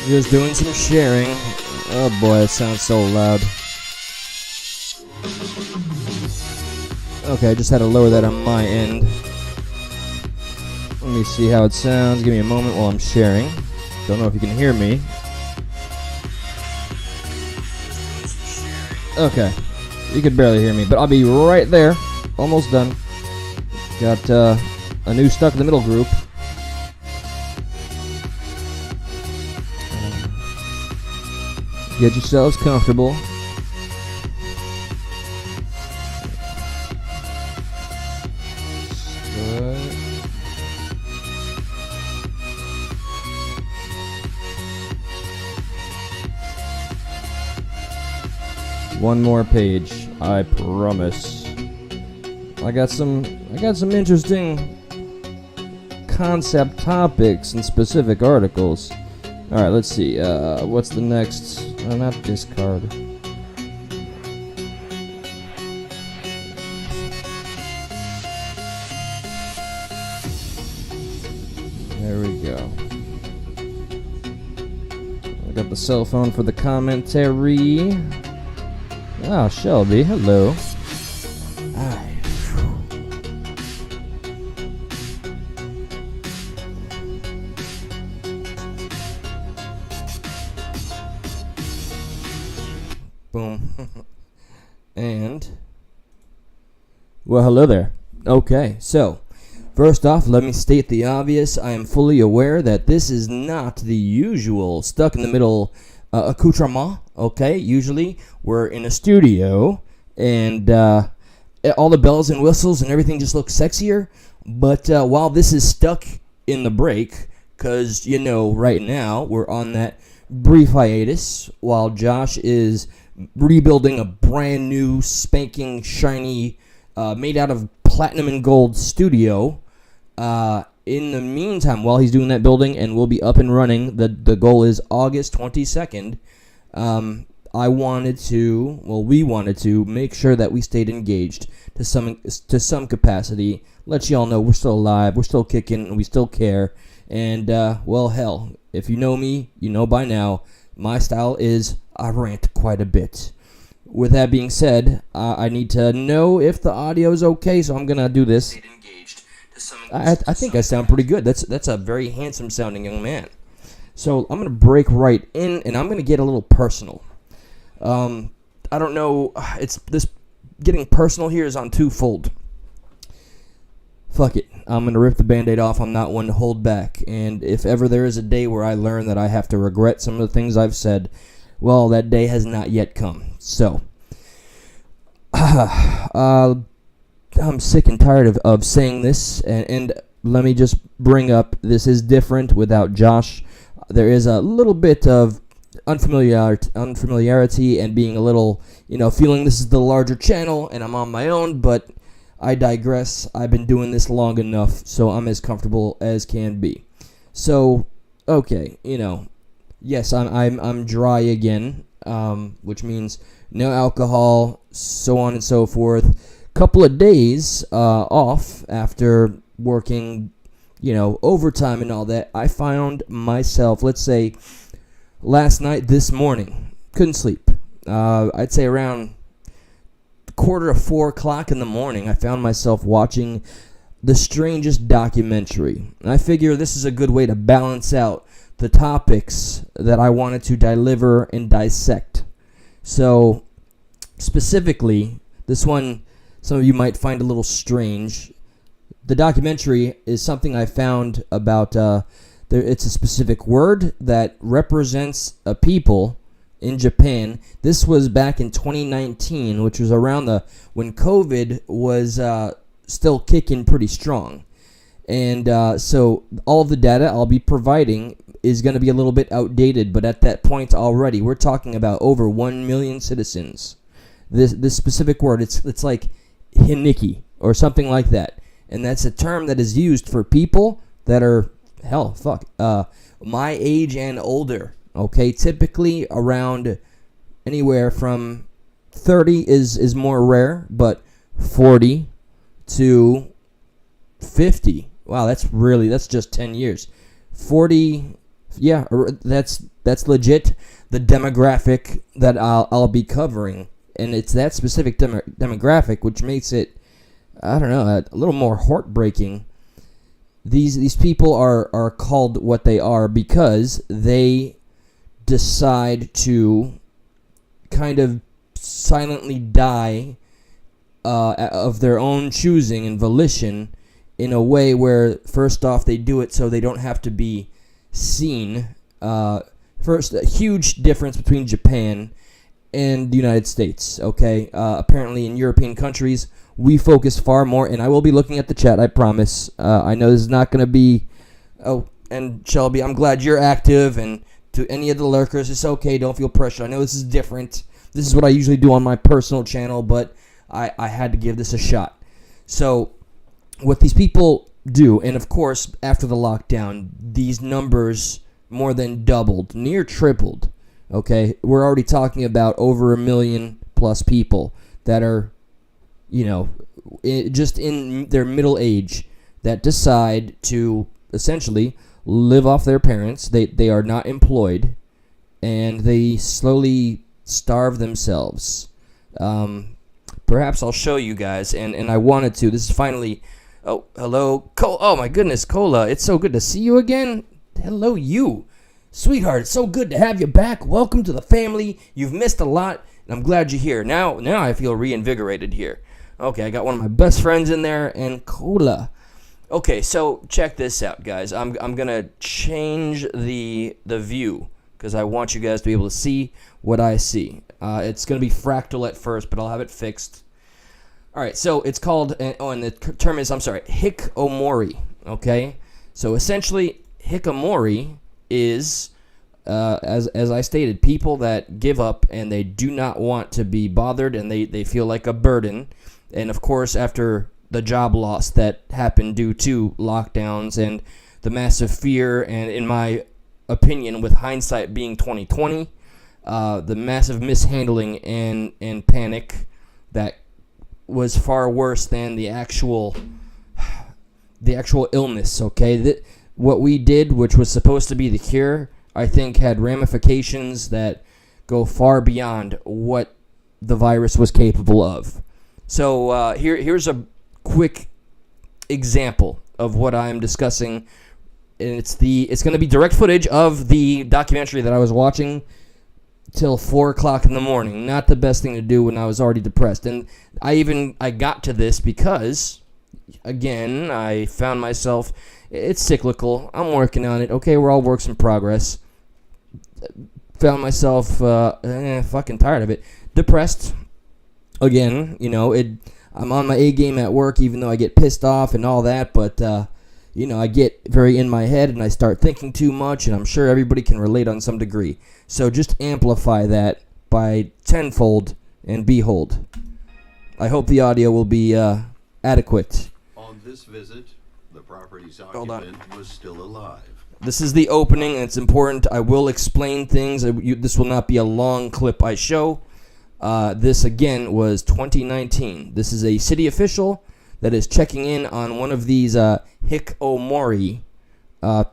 Just doing some sharing. Oh boy, it sounds so loud. Okay, I just had to lower that on my end. Let me see how it sounds. Give me a moment while I'm sharing. Don't know if you can hear me. Okay, you could barely hear me, but I'll be right there. Almost done. Got a new Stuck in the Middle group. Get yourselves comfortable. One more page, I promise. I got some interesting concept topics and specific articles. All right, let's see. What's the next? Not discard. There we go. I got the cell phone for the commentary. Ah, Shelby, hello. Boom. And, well, hello there. Okay, so, first off, let me state the obvious. I am fully aware that this is not the usual Stuck in the Middle accoutrement, okay? Usually, we're in a studio, and all the bells and whistles and everything just looks sexier. But while this is stuck in the break, because, you know, right now, we're on that brief hiatus, while Josh is rebuilding a brand new, spanking, shiny, made out of platinum and gold studio. In the meantime, while he's doing that building and we'll be up and running, the goal is August 22nd. We wanted to make sure that we stayed engaged to some capacity. Let y'all know we're still alive, we're still kicking, and we still care. And well, hell, if you know me, you know by now, my style is I rant quite a bit. With that being said, I need to know if the audio is okay, so I'm gonna do this. I think I sound pretty good. That's a very handsome sounding young man. So I'm gonna break right in, and I'm gonna get a little personal. I don't know. It's this getting personal here is on twofold. Fuck it. I'm going to rip the Band-Aid off. I'm not one to hold back. And if ever there is a day where I learn that I have to regret some of the things I've said, well, that day has not yet come. So, I'm sick and tired of saying this. And let me just bring up, this is different without Josh. There is a little bit of unfamiliarity and being a little, feeling this is the larger channel and I'm on my own, but I digress. I've been doing this long enough, so I'm as comfortable as can be. So, okay, yes, I'm dry again, which means no alcohol, so on and so forth. Couple of days off after working, overtime and all that. I found myself, let's say, last night, this morning, couldn't sleep. I'd say around 3:45 in the morning, I found myself watching the strangest documentary. And I figure this is a good way to balance out the topics that I wanted to deliver and dissect. So, specifically, this one, some of you might find a little strange. The documentary is something I found about, it's a specific word that represents a people in Japan. This was back in 2019, which was around when COVID was still kicking pretty strong. And so all of the data I'll be providing is going to be a little bit outdated, but at that point already, we're talking about over 1 million citizens. This specific word, it's like hiniki or something like that. And that's a term that is used for people that are, my age and older. Okay, typically around anywhere from 30 is more rare, but 40 to 50. Wow, that's just 10 years. 40 Yeah, that's legit. The demographic that I'll be covering, and it's that specific demographic, which makes it, I don't know, a little more heartbreaking. These people are called what they are because they decide to kind of silently die of their own choosing and volition in a way where, first off, they do it so they don't have to be seen. First, a huge difference between Japan and the United States, okay? Apparently in European countries, we focus far more, and I will be looking at the chat, I promise. I know this is not going to be... Oh, and Shelby, I'm glad you're active, and to any of the lurkers, it's okay, don't feel pressure. I know this is different. This is what I usually do on my personal channel, but I had to give this a shot. So, what these people do, and of course, after the lockdown, these numbers more than doubled, near tripled, okay? We're already talking about over 1 million plus people that are, just in their middle age that decide to essentially live off their parents. They are not employed, and they slowly starve themselves. Perhaps I'll show you guys, and I wanted to. This is finally... Oh, hello. Oh, my goodness, Cola. It's so good to see you again. Hello, you. Sweetheart, it's so good to have you back. Welcome to the family. You've missed a lot, and I'm glad you're here. Now I feel reinvigorated here. Okay, I got one of my best friends in there, and Cola. Okay, so check this out, guys. I'm going to change the view because I want you guys to be able to see what I see. It's going to be fractal at first, but I'll have it fixed. All right, so it's called, and the term is, hikikomori, okay? So essentially, hikikomori is, as I stated, people that give up and they do not want to be bothered and they feel like a burden. And of course, after the job loss that happened due to lockdowns and the massive fear, and in my opinion, with hindsight being 2020, the massive mishandling and panic that was far worse than the actual illness, okay? What we did, which was supposed to be the cure, I think had ramifications that go far beyond what the virus was capable of. So here's a quick example of what I'm discussing, and it's going to be direct footage of the documentary that I was watching till 4 o'clock in the morning. Not the best thing to do when I was already depressed. And I got to this because, again, I found myself, it's cyclical. I'm working on it. Okay, we're all works in progress. Found myself fucking tired of it. Depressed. Again, I'm on my A game at work, even though I get pissed off and all that, but I get very in my head and I start thinking too much, and I'm sure everybody can relate on some degree. So just amplify that by tenfold, and behold. I hope the audio will be adequate. On this visit, the property's occupant was still alive. This is the opening, and it's important. I will explain things. This will not be a long clip I show. This, again, was 2019. This is a city official that is checking in on one of these hikikomori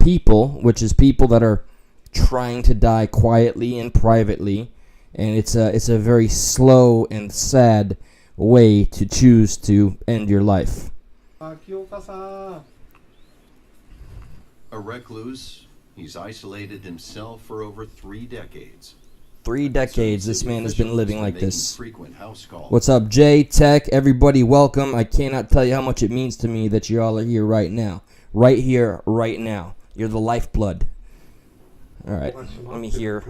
people, which is people that are trying to die quietly and privately, and it's a very slow and sad way to choose to end your life. A recluse, he's isolated himself for over 3 decades. 3 decades this man has been living like this. What's up, Jay, Tech, everybody, welcome. I cannot tell you how much it means to me that you all are here right now. Right here, right now. You're the lifeblood. Alright, let me hear.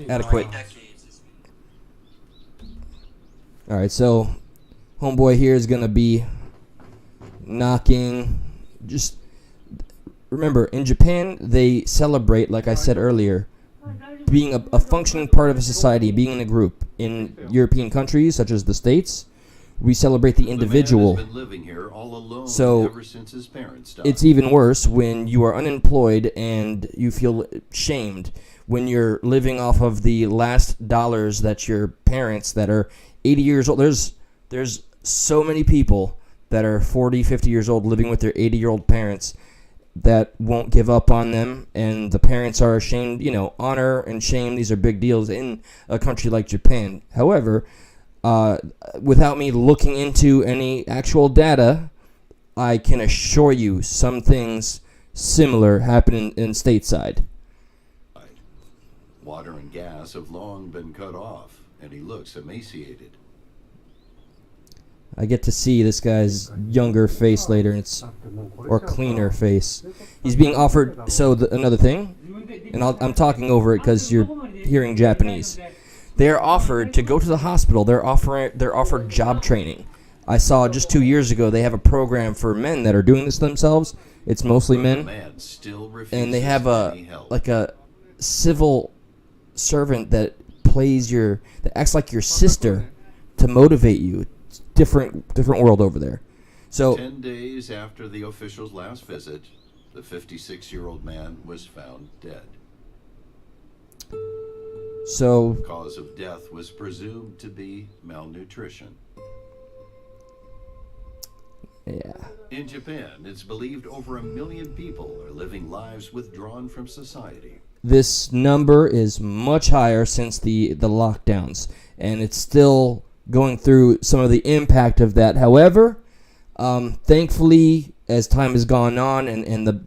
Adequate. Alright, so homeboy here is going to be knocking. Just remember, in Japan, they celebrate, like I said earlier, being a functioning part of a society, being in a group. In European countries, such as the States, we celebrate the individual. So it's even worse when you are unemployed and you feel shamed, when you're living off of the last dollars that your parents that are 80 years old. There's so many people that are 40, 50 years old living with their 80-year-old parents. that won't give up on them, and the parents are ashamed. Honor and shame, these are big deals in a country like Japan. However, without me looking into any actual data, I can assure you some things similar happen in stateside. Water and gas have long been cut off, and he looks emaciated. I get to see this guy's younger face later, or cleaner face. He's being offered. So another thing, and I'm talking over it because you're hearing Japanese. They are offered to go to the hospital. They're offered job training. I saw just 2 years ago they have a program for men that are doing this themselves. It's mostly men, and they have a civil servant that acts like your sister to motivate you. Different world over there. So 10 days after the official's last visit, the 56-year-old man was found dead. So The cause of death was presumed to be malnutrition. yeah. In Japan, it's believed over 1 million people are living lives withdrawn from society. This number is much higher since the lockdowns, and it's still going through some of the impact of that. However, thankfully, as time has gone on and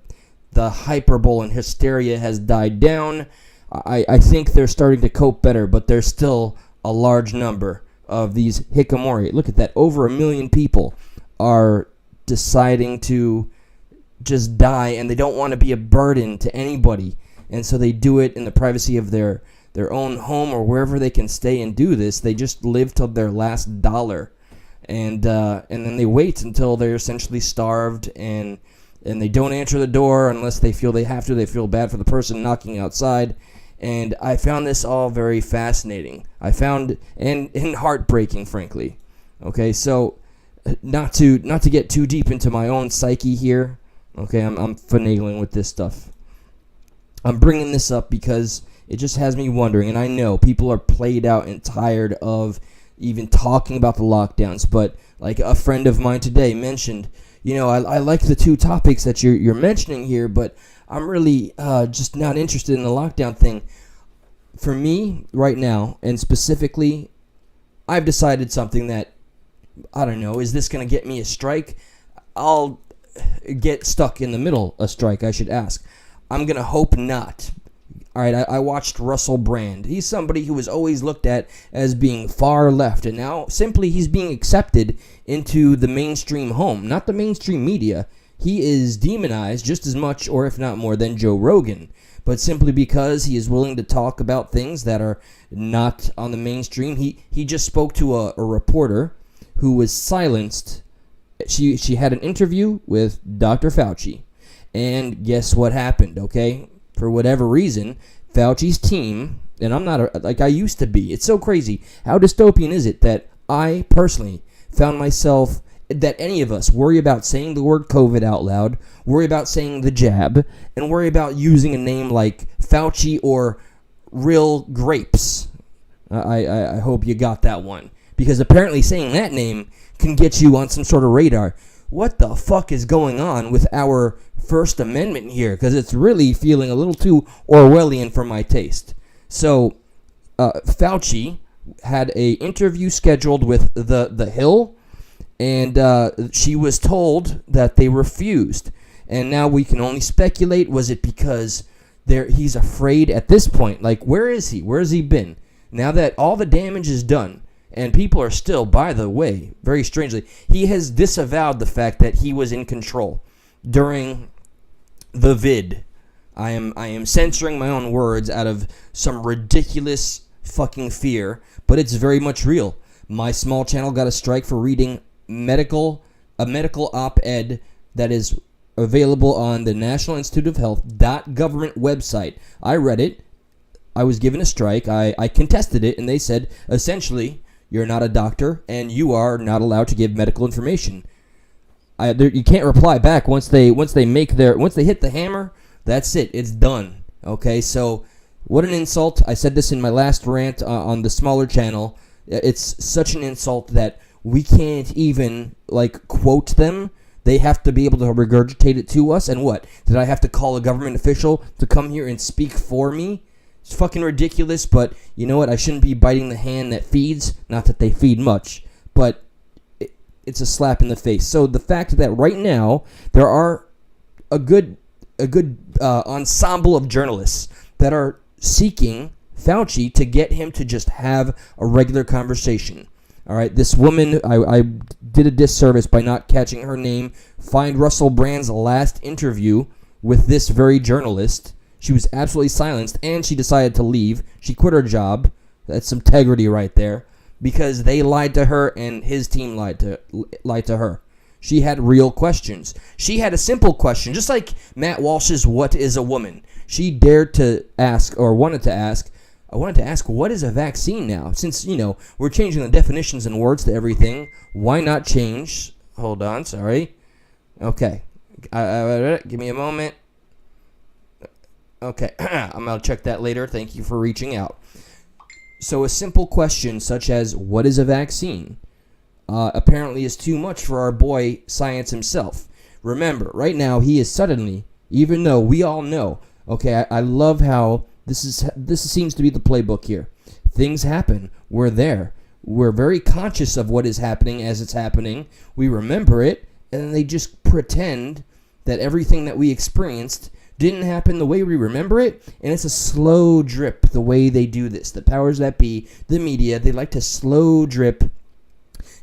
the hyperbole and hysteria has died down, I think they're starting to cope better, but there's still a large number of these hikikomori. Look at that. Over 1 million people are deciding to just die, and they don't want to be a burden to anybody. And so they do it in the privacy of their own home or wherever they can stay and do this. They just live till their last dollar. And then they wait until they're essentially starved, and they don't answer the door unless they feel they have to. They feel bad for the person knocking outside. And I found this all very fascinating. And heartbreaking, frankly. Okay, so not to get too deep into my own psyche here. Okay, I'm finagling with this stuff. I'm bringing this up because it just has me wondering, and I know people are played out and tired of even talking about the lockdowns, but like a friend of mine today mentioned, I like the two topics that you're mentioning here, but I'm really just not interested in the lockdown thing. For me, right now, and specifically, I've decided something that, I don't know, is this going to get me a strike? I'll get stuck in the middle a strike, I should ask. I'm going to hope not. All right, I watched Russell Brand. He's somebody who was always looked at as being far left, and now simply he's being accepted into the mainstream home, not the mainstream media. He is demonized just as much, or if not more, than Joe Rogan, but simply because he is willing to talk about things that are not on the mainstream. He just spoke to a reporter who was silenced. She had an interview with Dr. Fauci, and guess what happened, okay? For whatever reason, Fauci's team, and I'm not like I used to be. It's so crazy. How dystopian is it that I personally found myself, that any of us worry about saying the word COVID out loud, worry about saying the jab, and worry about using a name like Fauci or Real Grapes. I hope you got that one. Because apparently saying that name can get you on some sort of radar. What the fuck is going on with our First Amendment here? Because it's really feeling a little too Orwellian for my taste. So, Fauci had a interview scheduled with the Hill, and she was told that they refused. And now we can only speculate, was it because he's afraid at this point? Like, where is he? Where has he been? Now that all the damage is done, and people are still, by the way, very strangely, he has disavowed the fact that he was in control during the vid. I am censoring my own words out of some ridiculous fucking fear, but it's very much real. My small channel got a strike for reading a medical op-ed that is available on the National Institute of Health .government website. I read it. I was given a strike. I contested it, and they said, essentially, you're not a doctor, and you are not allowed to give medical information. You can't reply back once they hit the hammer. That's it. It's done. Okay, so what an insult. I said this in my last rant on the smaller channel. It's such an insult that we can't even quote them They have to be able to regurgitate it to us. And what? Did I have to call a government official to come here and speak for me? It's fucking ridiculous, but you know what? I shouldn't be biting the hand that feeds. Not that they feed much, but it's a slap in the face. So the fact that right now there are a good ensemble of journalists that are seeking Fauci to get him to just have a regular conversation. All right, this woman, I did a disservice by not catching her name. Find Russell Brand's last interview with this very journalist. She was absolutely silenced, and she decided to leave. She quit her job. That's some integrity right there, because they lied to her, and his team lied to her. She had real questions. She had a simple question, just like Matt Walsh's "What is a woman?" She dared to ask, or wanted to ask, I wanted to ask, what is a vaccine now? Since, we're changing the definitions and words to everything, why not change? Hold on, sorry. Okay. Give me a moment. Okay. I'm going to check that later. Thank you for reaching out. So a simple question such as, what is a vaccine? Apparently is too much for our boy Science himself. Remember, right now he is suddenly, even though we all know, okay, I love how this seems to be the playbook here. Things happen. We're there. We're very conscious of what is happening as it's happening. We remember it, and then they just pretend that everything that we experienced didn't happen the way we remember it, and it's a slow drip the way they do this. The powers that be, the media, they like to slow drip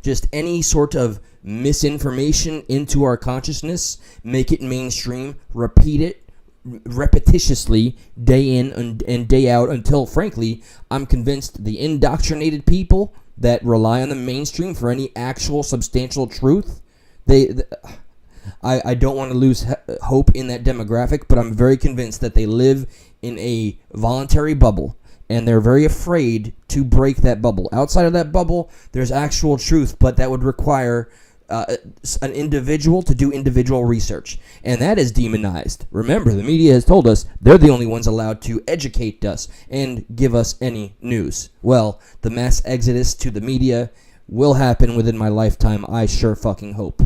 just any sort of misinformation into our consciousness, make it mainstream, repeat it repetitiously day in and day out until, frankly, I'm convinced the indoctrinated people that rely on the mainstream for any actual substantial truth, I don't want to lose hope in that demographic, but I'm very convinced that they live in a voluntary bubble, and they're very afraid to break that bubble. Outside of that bubble, there's actual truth, but that would require an individual to do individual research, and that is demonized. Remember, the media has told us they're the only ones allowed to educate us and give us any news. Well, the mass exodus to the media will happen within my lifetime, I sure fucking hope.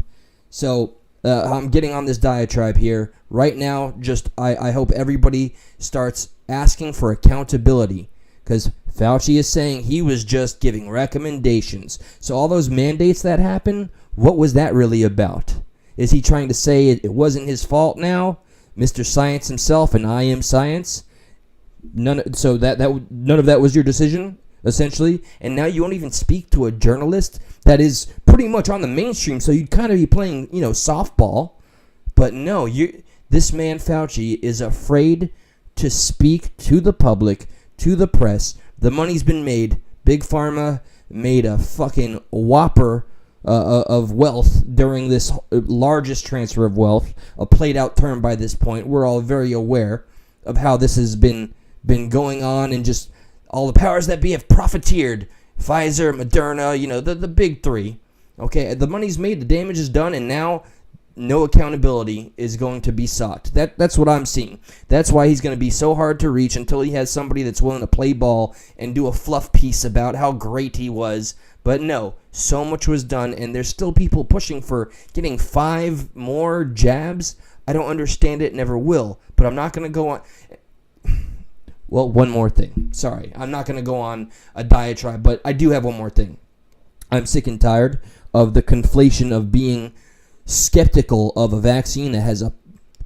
So, I'm getting on this diatribe here. Right now, I hope everybody starts asking for accountability, because Fauci is saying he was just giving recommendations. So all those mandates that happen, what was that really about? Is he trying to say it wasn't his fault now? Mr. Science himself, and I am science? None of that was your decision, essentially? And now you won't even speak to a journalist that is pretty much on the mainstream, so you'd kind of be playing, softball. But no, this man Fauci is afraid to speak to the public, to the press. The money's been made. Big Pharma made a fucking whopper of wealth during this largest transfer of wealth, a played out term by this point. We're all very aware of how this has been going on, and just all the powers that be have profiteered. Pfizer, Moderna, the big three. Okay, the money's made, the damage is done, and now no accountability is going to be sought. That's what I'm seeing. That's why he's going to be so hard to reach until he has somebody that's willing to play ball and do a fluff piece about how great he was. But no, so much was done, and there's still people pushing for getting 5 more jabs. I don't understand it, never will. But I'm not going to go on. Well, one more thing. Sorry, I'm not going to go on a diatribe, but I do have one more thing. I'm sick and tired of the conflation of being skeptical of a vaccine that has a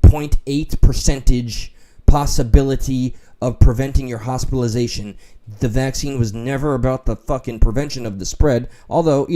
0.8% possibility of preventing your hospitalization. The vaccine was never about the fucking prevention of the spread, although,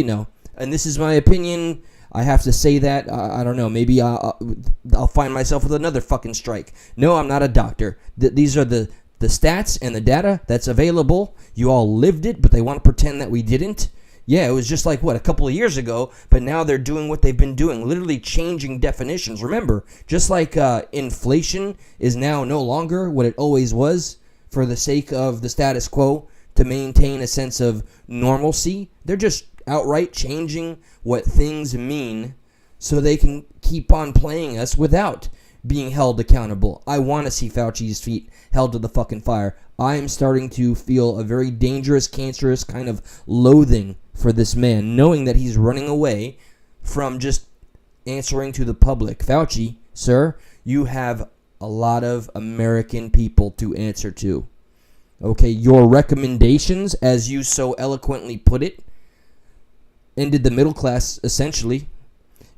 and this is my opinion, I have to say that, I don't know, maybe I'll find myself with another fucking strike. No, I'm not a doctor. These are the stats and the data that's available. You all lived it, but they want to pretend that we didn't. Yeah, it was just like, a couple of years ago, but now they're doing what they've been doing, literally changing definitions. Remember, just like inflation is now no longer what it always was for the sake of the status quo to maintain a sense of normalcy, they're just outright changing what things mean so they can keep on playing us without being held accountable. I want to see Fauci's feet held to the fucking fire. I am starting to feel a very dangerous, cancerous kind of loathing for this man, knowing that he's running away from just answering to the public. Fauci, sir, you have a lot of American people to answer to. Okay, your recommendations, as you so eloquently put it, ended the middle class, essentially.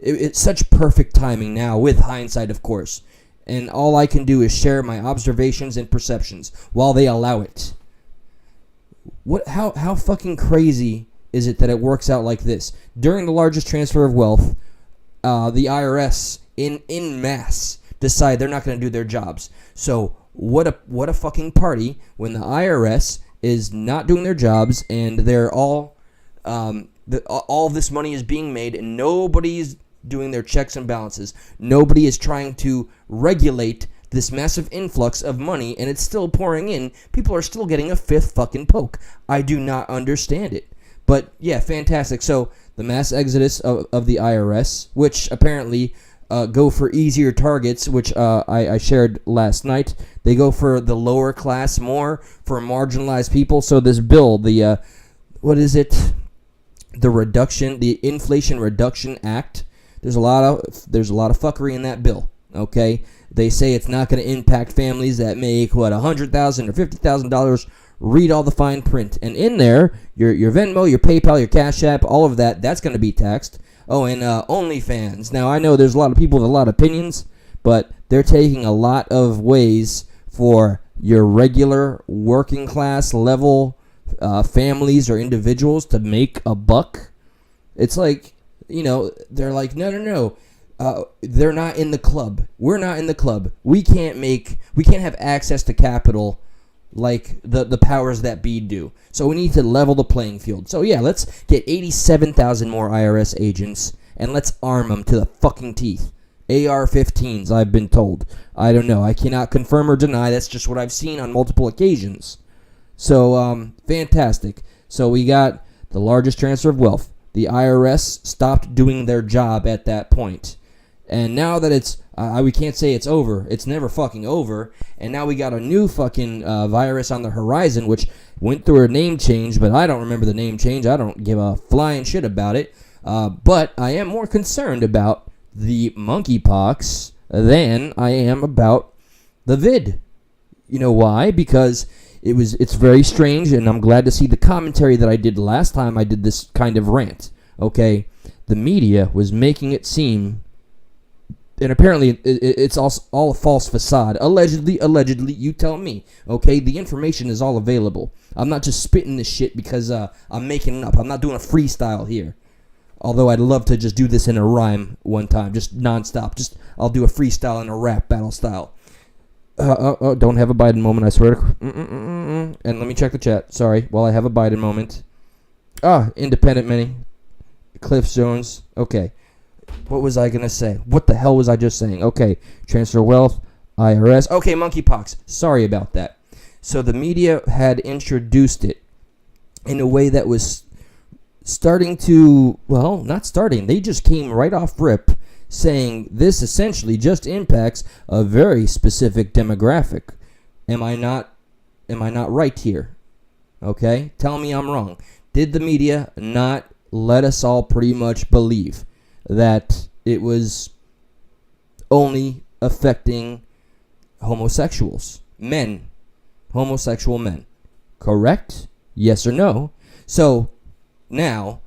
It's such perfect timing now, with hindsight, of course. And all I can do is share my observations and perceptions while they allow it. How fucking crazy is it that it works out like this? During the largest transfer of wealth, the IRS in mass decide they're not going to do their jobs. So what a fucking party when the IRS is not doing their jobs and they're all this money is being made and nobody's doing their checks and balances. Nobody is trying to regulate this massive influx of money, and it's still pouring in. People are still getting a fifth fucking poke. I do not understand it. But yeah, fantastic. So the mass exodus of the IRS, which apparently go for easier targets, which I shared last night. They go for the lower class more, for marginalized people. So this bill, the what is it? The Inflation Reduction Act. There's a lot of fuckery in that bill. Okay, they say it's not going to impact families that make $100,000 or $50,000. Read all the fine print, and in there, your Venmo, your PayPal, your Cash App, all of that's going to be taxed. Oh, and OnlyFans. Now I know there's a lot of people with a lot of opinions, but they're taking a lot of ways for your regular working class level families or individuals to make a buck. It's like, they're like, no. They're not in the club. We're not in the club. We can't have access to capital like the powers that be do. So we need to level the playing field. So yeah, let's get 87,000 more IRS agents and let's arm them to the fucking teeth. AR-15s, I've been told. I don't know. I cannot confirm or deny. That's just what I've seen on multiple occasions. So, fantastic. So we got the largest transfer of wealth. The IRS stopped doing their job at that point. And now that it's, we can't say it's over. It's never fucking over. And now we got a new fucking virus on the horizon, which went through a name change, but I don't remember the name change. I don't give a flying shit about it. But I am more concerned about the monkeypox than I am about the vid. You know why? Because it's very strange, and I'm glad to see the commentary that I did last time I did this kind of rant. Okay, the media was making it seem, and apparently it's all a false facade. Allegedly, you tell me. Okay, the information is all available. I'm not just spitting this shit because I'm making it up. I'm not doing a freestyle here. Although I'd love to just do this in a rhyme one time, just nonstop. I'll do a freestyle in a rap battle style. Don't have a Biden moment, I swear to... And let me check the chat. Sorry, while I have a Biden moment. Independent Mini. Cliff Jones. Okay. What was I going to say? What the hell was I just saying? Okay. Transfer wealth. IRS. Okay, monkeypox. Sorry about that. So the media had introduced it in a way that was starting to... Well, not starting. They just came right off rip saying this essentially just impacts a very specific demographic. Am I not right here? Okay? Tell me I'm wrong. Did the media not let us all pretty much believe that it was only affecting homosexuals? Homosexual men. Correct? Yes or no? So, now...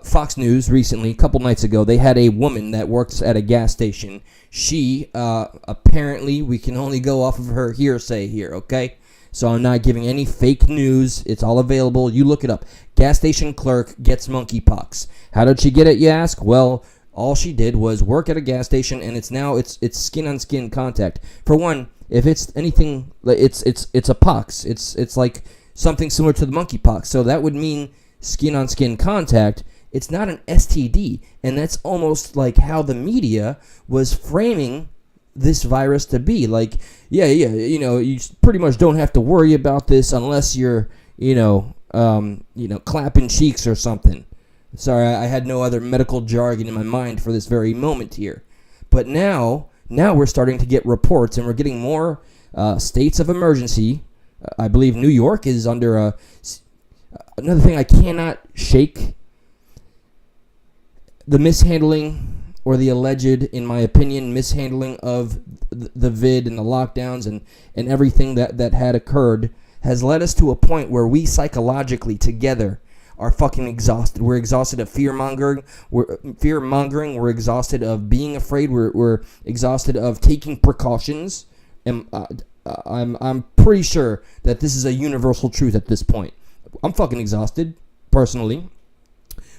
Fox News recently, a couple nights ago, they had a woman that works at a gas station. She, apparently, we can only go off of her hearsay here, okay? So I'm not giving any fake news. It's all available. You look it up. Gas station clerk gets monkeypox. How did she get it, you ask? Well, all she did was work at a gas station, and it's skin-on-skin contact. For one, if it's anything, it's a pox. It's like something similar to the monkeypox. So that would mean skin-on-skin contact. It's not an STD, and that's almost like how the media was framing this virus to be. Like, you pretty much don't have to worry about this unless you're, clapping cheeks or something. Sorry, I had no other medical jargon in my mind for this very moment here. But now we're starting to get reports, and we're getting more states of emergency. I believe New York is under another thing I cannot shake, the mishandling or the alleged, in my opinion, mishandling of the vid and the lockdowns and everything that had occurred has led us to a point where we psychologically together are fucking exhausted. We're exhausted of fear-mongering. We're exhausted of being afraid. We're exhausted of taking precautions. And I'm pretty sure that this is a universal truth at this point. I'm fucking exhausted, personally.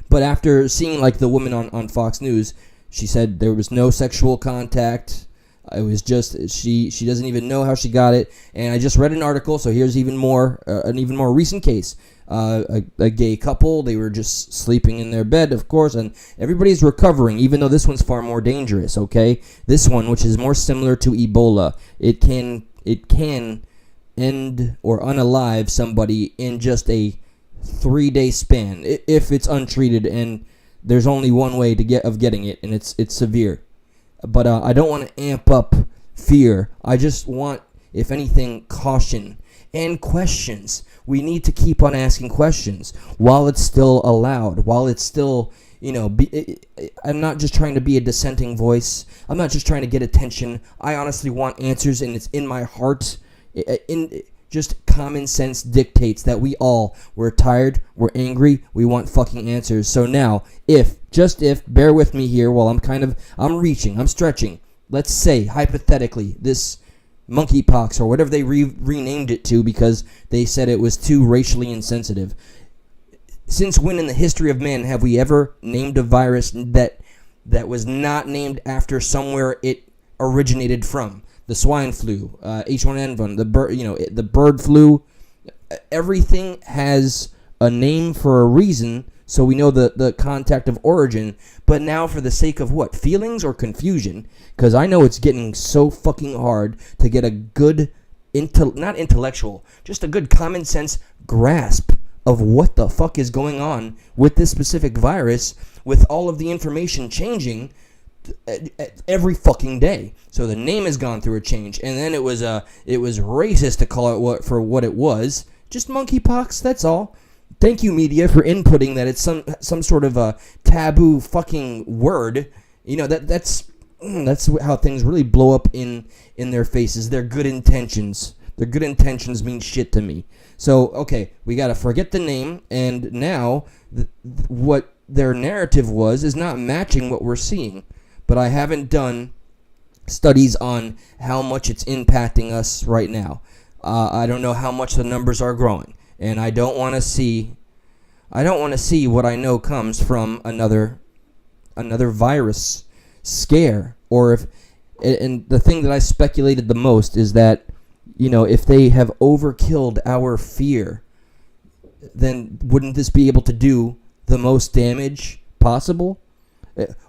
But after seeing like the woman on Fox News, she said there was no sexual contact. It was just she doesn't even know how she got it. And I just read an article, so here's an even more recent case. A gay couple, they were just sleeping in their bed, of course, and everybody's recovering, even though this one's far more dangerous, okay? This one, which is more similar to Ebola, it can end or unalive somebody in just a 3-day span if it's untreated, and there's only one way to getting it, and it's severe. But I don't want to amp up fear. I just want, if anything, caution and questions. We need to keep on asking questions while it's still allowed, while it's still, I'm not just trying to be a dissenting voice. I'm not just trying to get attention. I honestly want answers, and it's in my heart. Just common sense dictates that we're tired, we're angry, we want fucking answers. So now, if, bear with me here while I'm stretching. Let's say, hypothetically, this monkeypox or whatever they renamed it to because they said it was too racially insensitive. Since when in the history of man have we ever named a virus that was not named after somewhere it originated from? The swine flu, H1N1, the bird flu. Everything has a name for a reason, so we know the contact of origin. But now, for the sake of what? Feelings or confusion? Because I know it's getting so fucking hard to get a good, not intellectual, just a good common sense grasp of what the fuck is going on with this specific virus, with all of the information changing every fucking day. So the name has gone through a change, and then it was racist to call it what it was, just monkeypox. That's all. Thank you, media, for inputting that it's some sort of a taboo fucking word. That's how things really blow up in their faces. Their good intentions mean shit to me. So okay, we gotta forget the name, and now what their narrative is not matching what we're seeing. But I haven't done studies on how much it's impacting us right now. I don't know how much the numbers are growing, and I don't want to see what I know comes from another virus scare. And the thing that I speculated the most is that, if they have overkilled our fear, then wouldn't this be able to do the most damage possible?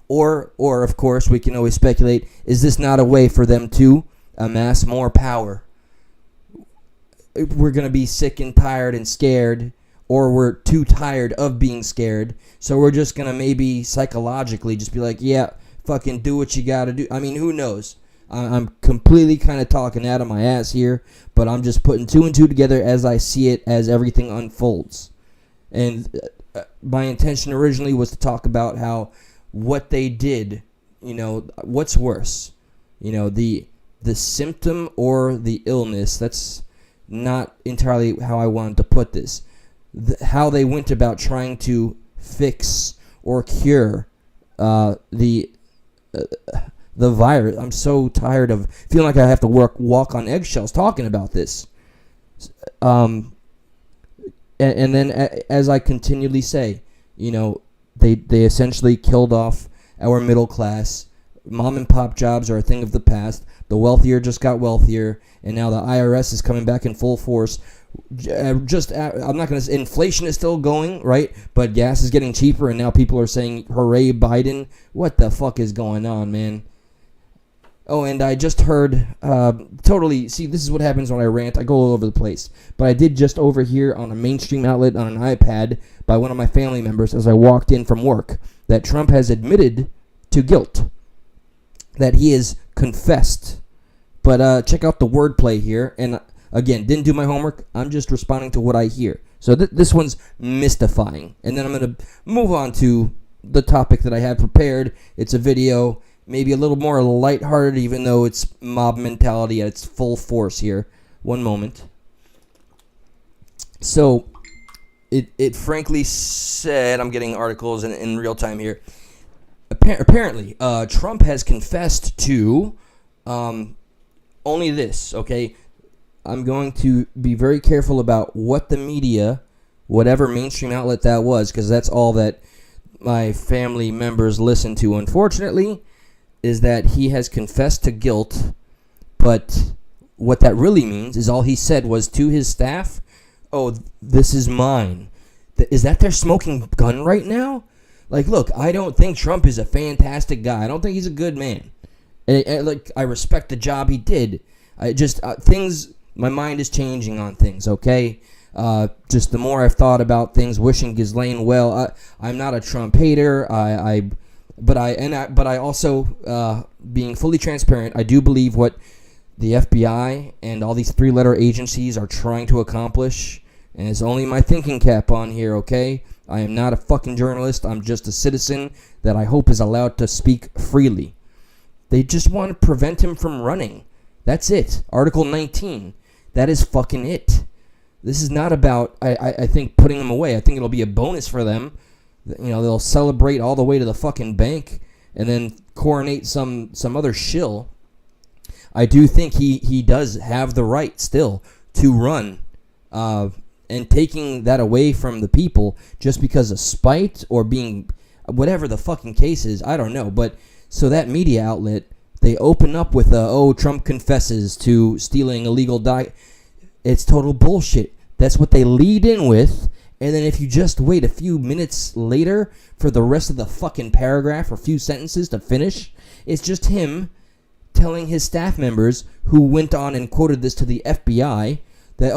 Or of course, we can always speculate, is this not a way for them to amass more power? We're going to be sick and tired and scared, or we're too tired of being scared, so we're just going to maybe psychologically just be like, yeah, fucking do what you got to do. I mean, who knows? I'm completely kind of talking out of my ass here, but I'm just putting two and two together as I see it as everything unfolds. And my intention originally was to talk about how what they did, what's worse, the symptom or the illness. That's not entirely how I wanted to put this. How they went about trying to fix or cure the virus. I'm so tired of feeling like I have to walk on eggshells talking about this. And then as I continually say, they essentially killed off our middle class. Mom and pop jobs are a thing of the past. The wealthier just got wealthier, and now the IRS is coming back in full force. I'm not going to say inflation is still going, right? But gas is getting cheaper, and now people are saying, hooray, Biden. What the fuck is going on, man? Oh, and I just heard, see, this is what happens when I rant. I go all over the place. But I did just overhear on a mainstream outlet on an iPad by one of my family members as I walked in from work that Trump has admitted to guilt, that he has confessed. But check out the wordplay here. And again, didn't do my homework. I'm just responding to what I hear. So this one's mystifying. And then I'm going to move on to the topic that I have prepared. It's a video, maybe a little more lighthearted, even though it's mob mentality at its full force here. One moment. So, it frankly said, I'm getting articles in real time here. Apparently, Trump has confessed to only this, okay? I'm going to be very careful about what the media, whatever mainstream outlet that was, because that's all that my family members listen to, unfortunately, is that he has confessed to guilt, but what that really means is all he said was to his staff, oh, this is mine. Is that their smoking gun right now? Like, look, I don't think Trump is a fantastic guy. I don't think he's a good man. I respect the job he did. I just, my mind is changing on things, okay? Just the more I've thought about things, wishing Ghislaine well. I'm not a Trump hater. But I also, being fully transparent, I do believe what the FBI and all these three-letter agencies are trying to accomplish. And it's only my thinking cap on here, okay? I am not a fucking journalist. I'm just a citizen that I hope is allowed to speak freely. They just want to prevent him from running. That's it. Article 19. That is fucking it. This is not about, I think, putting him away. I think it'll be a bonus for them. You know, they'll celebrate all the way to the fucking bank and then coronate some other shill. I do think he does have the right still to run. And taking that away from the people just because of spite or being whatever the fucking case is, I don't know. But so that media outlet, they open up with Trump confesses to stealing illegal It's total bullshit. That's what they lead in with. And then if you just wait a few minutes later for the rest of the fucking paragraph or few sentences to finish, it's just him telling his staff members who went on and quoted this to the FBI that,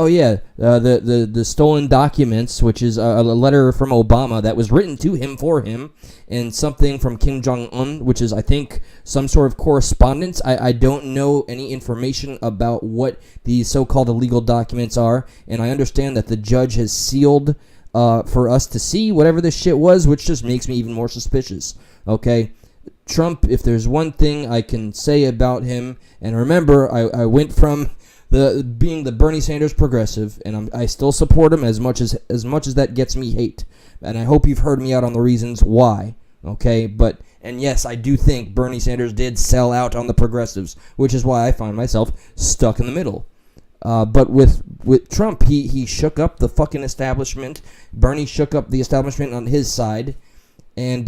the stolen documents, which is a letter from Obama that was written to him for him, and something from Kim Jong-un, which is, I think, some sort of correspondence. I don't know any information about what these so-called illegal documents are, and I understand that the judge has sealed for us to see whatever this shit was, which just makes me even more suspicious, okay? Trump, if there's one thing I can say about him, and remember, I went from being the Bernie Sanders progressive, and I still support him as much as that gets me hate. And I hope you've heard me out on the reasons why, okay? And yes, I do think Bernie Sanders did sell out on the progressives, which is why I find myself stuck in the middle. But with Trump, he shook up the fucking establishment. Bernie shook up the establishment on his side, and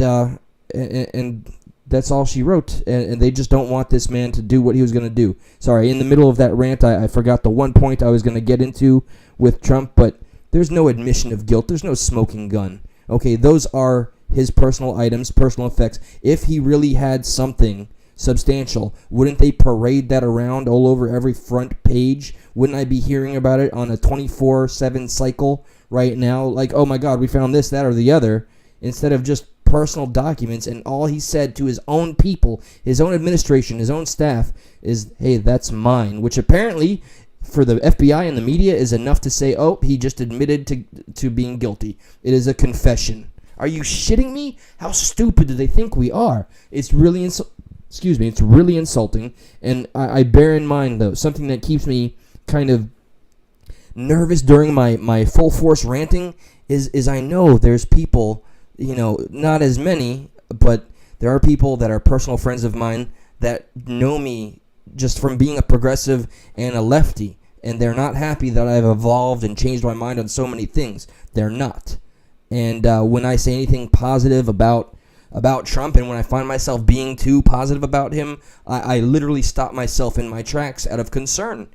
that's all she wrote, and they just don't want this man to do what he was going to do. Sorry, in the middle of that rant, I forgot the one point I was going to get into with Trump, but there's no admission of guilt. There's no smoking gun. Okay, those are his personal items, personal effects. If he really had something substantial, wouldn't they parade that around all over every front page? Wouldn't I be hearing about it on a 24/7 cycle right now? Like, oh my God, we found this, that, or the other, instead of just personal documents. And all he said to his own people, his own administration, his own staff is, hey, that's mine, which apparently for the FBI and the media is enough to say, oh, he just admitted to being guilty. It is a confession. Are you shitting me? How stupid do they think we are? It's really it's really insulting. And I bear in mind, though, something that keeps me kind of nervous during my full force ranting is I know there's people, not as many, but there are people that are personal friends of mine that know me just from being a progressive and a lefty, and they're not happy that I've evolved and changed my mind on so many things. They're not. And when I say anything positive about Trump, and when I find myself being too positive about him, I literally stop myself in my tracks out of concern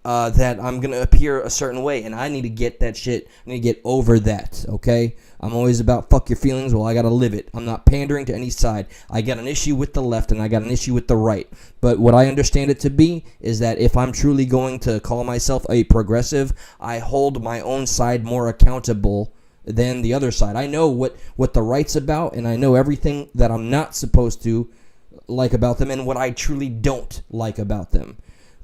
that I'm going to appear a certain way, and I need to get that shit. I need to get over that, okay? I'm always about fuck your feelings. Well, I got to live it. I'm not pandering to any side. I got an issue with the left, and I got an issue with the right. But what I understand it to be is that if I'm truly going to call myself a progressive, I hold my own side more accountable than the other side. I know what the right's about, and I know everything that I'm not supposed to like about them and what I truly don't like about them.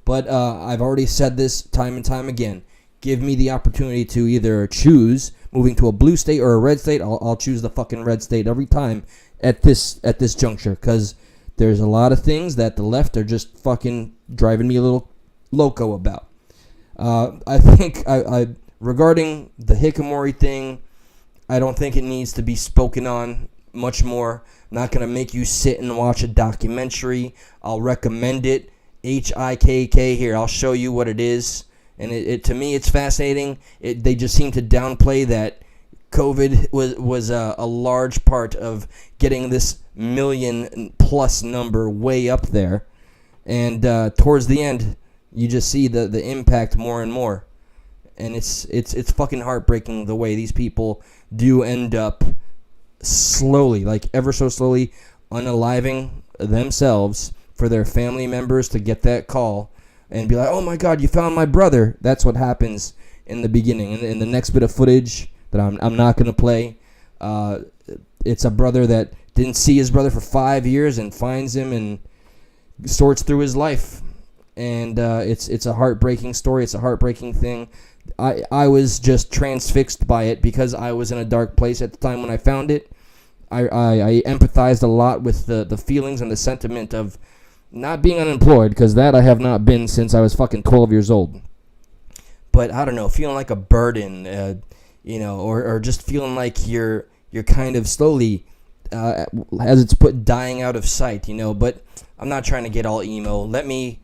But I've already said this time and time again. Give me the opportunity to either choose moving to a blue state or a red state, I'll choose the fucking red state every time at this juncture, because there's a lot of things that the left are just fucking driving me a little loco about. I think regarding the hikikomori thing, I don't think it needs to be spoken on much more. I'm not going to make you sit and watch a documentary. I'll recommend it. HIKK here. I'll show you what it is. And it to me, it's fascinating. They just seem to downplay that COVID was a large part of getting this million-plus number way up there. And towards the end, you just see the impact more and more. And it's fucking heartbreaking the way these people do end up slowly, like ever so slowly, unaliving themselves for their family members to get that call and be like, oh my God, you found my brother. That's what happens in the beginning. In the next bit of footage that I'm not going to play, it's a brother that didn't see his brother for 5 years and finds him and sorts through his life. And it's a heartbreaking story. It's a heartbreaking thing. I was just transfixed by it because I was in a dark place at the time when I found it. I empathized a lot with the feelings and the sentiment of not being unemployed, because that I have not been since I was fucking 12 years old. But I don't know, feeling like a burden, or just feeling like you're kind of slowly, as it's put, dying out of sight, But I'm not trying to get all emo. Let me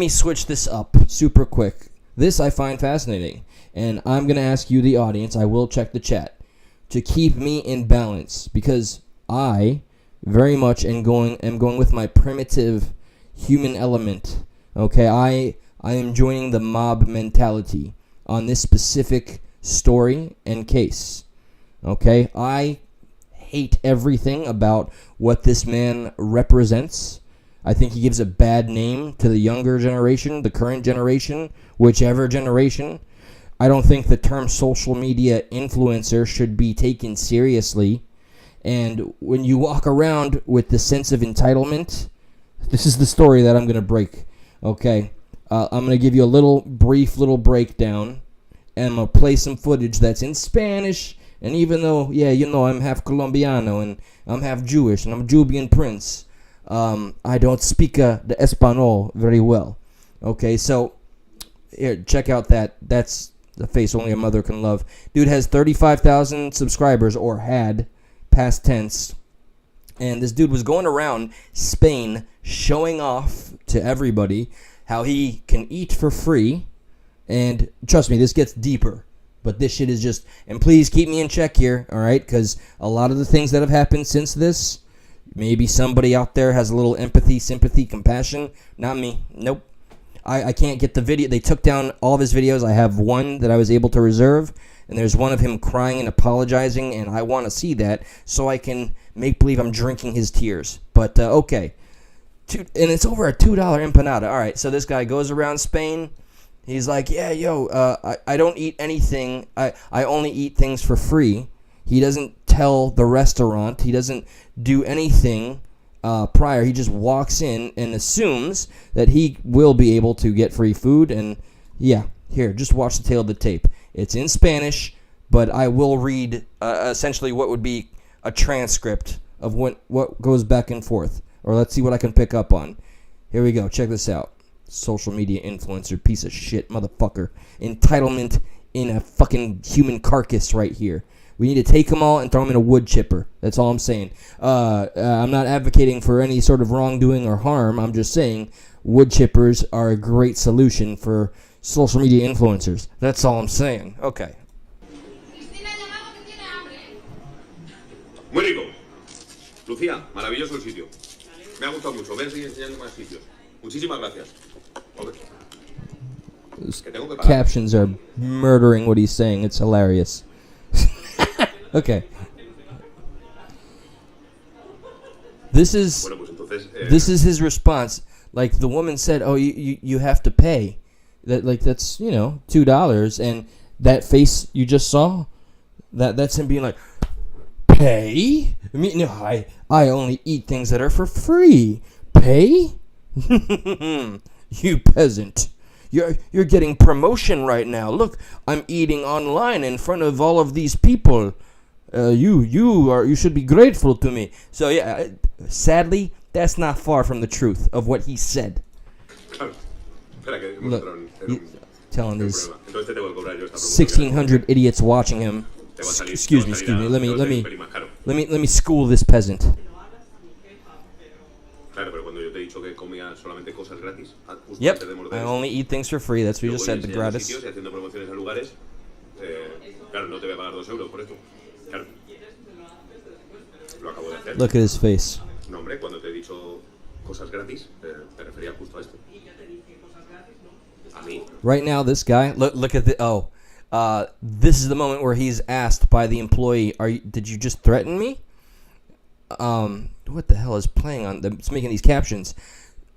switch this up super quick. This I find fascinating, and I'm going to ask you, the audience, I will check the chat, to keep me in balance, because I very much am going with my primitive human element. Okay, I am joining the mob mentality on this specific story and case. Okay, I hate everything about what this man represents. I think he gives a bad name to the younger generation, the current generation, whichever generation. I don't think the term social media influencer should be taken seriously. And when you walk around with the sense of entitlement, this is the story that I'm going to break. Okay, I'm going to give you a brief little breakdown, and I'm going to play some footage that's in Spanish. And even though, I'm half Colombiano and I'm half Jewish and I'm a Jubian prince, I don't speak the Espanol very well. Okay, so here, check out that. That's the face only a mother can love. Dude has 35,000 subscribers, or had, past tense. And this dude was going around Spain showing off to everybody how he can eat for free. And trust me, this gets deeper. But this shit is just... And please keep me in check here, alright? Because a lot of the things that have happened since this, maybe somebody out there has a little empathy, sympathy, compassion. Not me. Nope. I can't get the video. They took down all of his videos. I have one that I was able to reserve. And there's one of him crying and apologizing. And I want to see that so I can make believe I'm drinking his tears. But, okay. And it's over a $2 empanada. Alright, so this guy goes around Spain. He's like, I don't eat anything. I only eat things for free. He doesn't tell the restaurant. He doesn't do anything prior. He just walks in and assumes that he will be able to get free food. And here, just watch the tail of the tape. It's in Spanish, but I will read essentially what would be a transcript of what goes back and forth. Or let's see what I can pick up on. Here we go. Check this out. Social media influencer, piece of shit, motherfucker. Entitlement in a fucking human carcass right here. We need to take them all and throw them in a wood chipper. That's all I'm saying. I'm not advocating for any sort of wrongdoing or harm. I'm just saying wood chippers are a great solution for social media influencers. That's all I'm saying. Okay. Muy rico. Lucía, maravilloso el sitio. Me ha gustado mucho. Ven, sigue enseñando más sitios. Muchísimas gracias. Captions are murdering what he's saying. It's hilarious. Okay. This is his response. Like the woman said, "Oh, you have to pay." That's $2, and that face you just saw, that's him being like, "Pay? I mean, no, I only eat things that are for free. Pay? You peasant. You're getting promotion right now. Look, I'm eating online in front of all of these people. You should be grateful to me. So yeah, sadly, that's not far from the truth of what he said. Look, telling his 1,600 idiots watching him. Excuse me. Let me school this peasant. Yep, I only eat things for free. That's what you just said, the gratis. Look at his face. Right now, this guy, look at the, this is the moment where he's asked by the employee, did you just threaten me? What the hell is playing on, it's making these captions.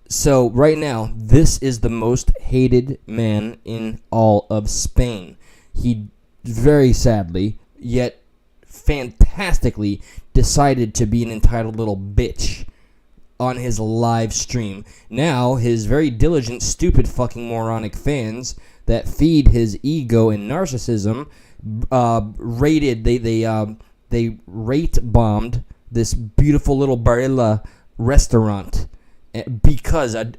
So, right now, this is the most hated man in all of Spain. He, very sadly, yet fantastically, decided to be an entitled little bitch on his live stream. Now, his very diligent, stupid, fucking moronic fans that feed his ego and narcissism they rate bombed this beautiful little Barilla restaurant because it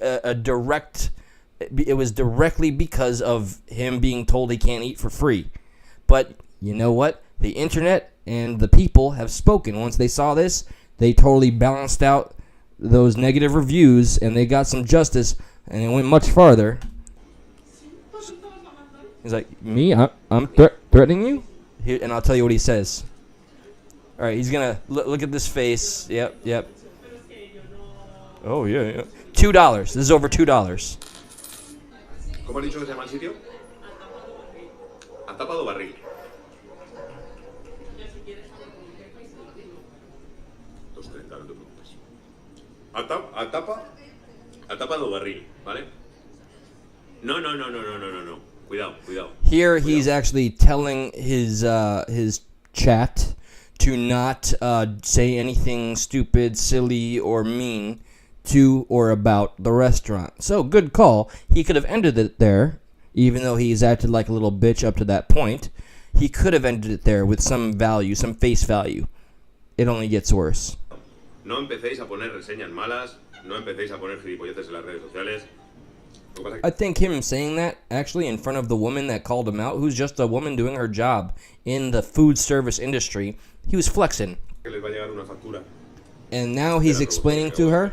was directly because of him being told he can't eat for free. But you know what? The internet and the people have spoken. Once they saw this, they totally balanced out those negative reviews, and they got some justice, and it went much farther. He's like, me? I'm threatening you? Here, and I'll tell you what he says. All right, he's going to look at this face. Yep. Oh, yeah. $2. This is over $2. ¿Cómo has dicho que se llama el sitio? ¿Han tapado barril? Al tapado barril, ¿vale? No. Cuidado. Here he's actually telling his chat to not say anything stupid, silly, or mean to or about the restaurant. So, good call. He could have ended it there, even though he's acted like a little bitch up to that point. He could have ended it there with some value, some face value. It only gets worse. No empecéis a poner reseñas malas, no empecéis a poner gilipolleces en las redes sociales. I think him saying that, actually, in front of the woman that called him out, who's just a woman doing her job in the food service industry, he was flexing. And now he's explaining to her.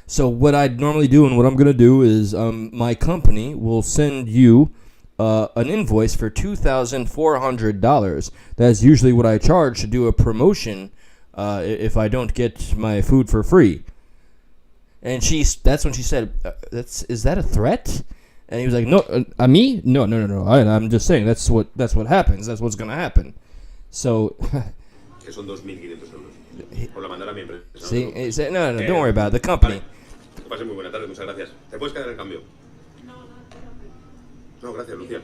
So what I'd normally do and what I'm going to do is my company will send you an invoice for $2,400. That's usually what I charge to do a promotion if I don't get my food for free. And that's when she said, is that a threat? And he was like, no, me? No. I'm just saying that's what happens. That's what's going to happen. So que son 2.500 euros. Por la mandar a mi empresa. See, he said, no, don't worry about it. The company. Que pasen muy buena tarde, muchas gracias. ¿Te puedes quedar en cambio? No, gracias, Lucía.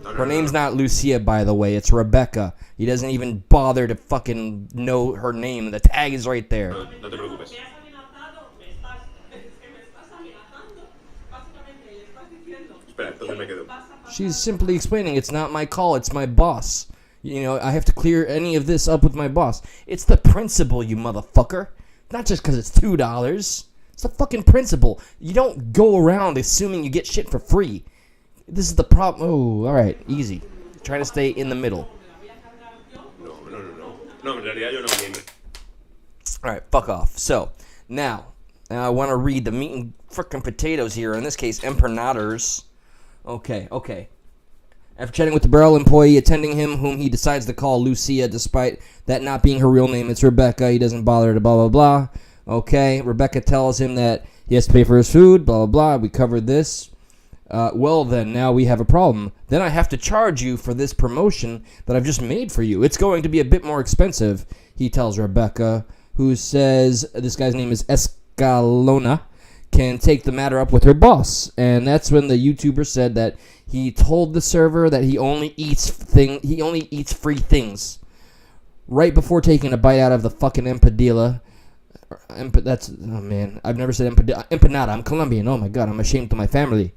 Her name's not Lucia, by the way. It's Rebecca. He doesn't even bother to fucking know her name. The tag is right there. No te preocupes. Espera, entonces me quedo. She's simply explaining it's not my call, it's my boss. You know, I have to clear any of this up with my boss. It's the principle, you motherfucker. Not just because it's $2. It's the fucking principle. You don't go around assuming you get shit for free. This is the problem. Oh, all right, easy. Try to stay in the middle. No, en realidad yo no me. All right, fuck off. So, now I want to read the meat and frickin' potatoes here. In this case, empanadas. Okay. After chatting with the Barrel employee attending him, whom he decides to call Lucia, despite that not being her real name, it's Rebecca. He doesn't bother to blah, blah, blah. Okay, Rebecca tells him that he has to pay for his food, blah, blah, blah. We covered this. Well, then, now we have a problem. Then I have to charge you for this promotion that I've just made for you. It's going to be a bit more expensive, he tells Rebecca, who says this guy's name is Escalona, can take the matter up with her boss. And that's when the YouTuber said that he told the server that he only eats free things. Right before taking a bite out of the fucking empadilla, That's, oh man, I've never said empanada. I'm Colombian. Oh my God, I'm ashamed of my family.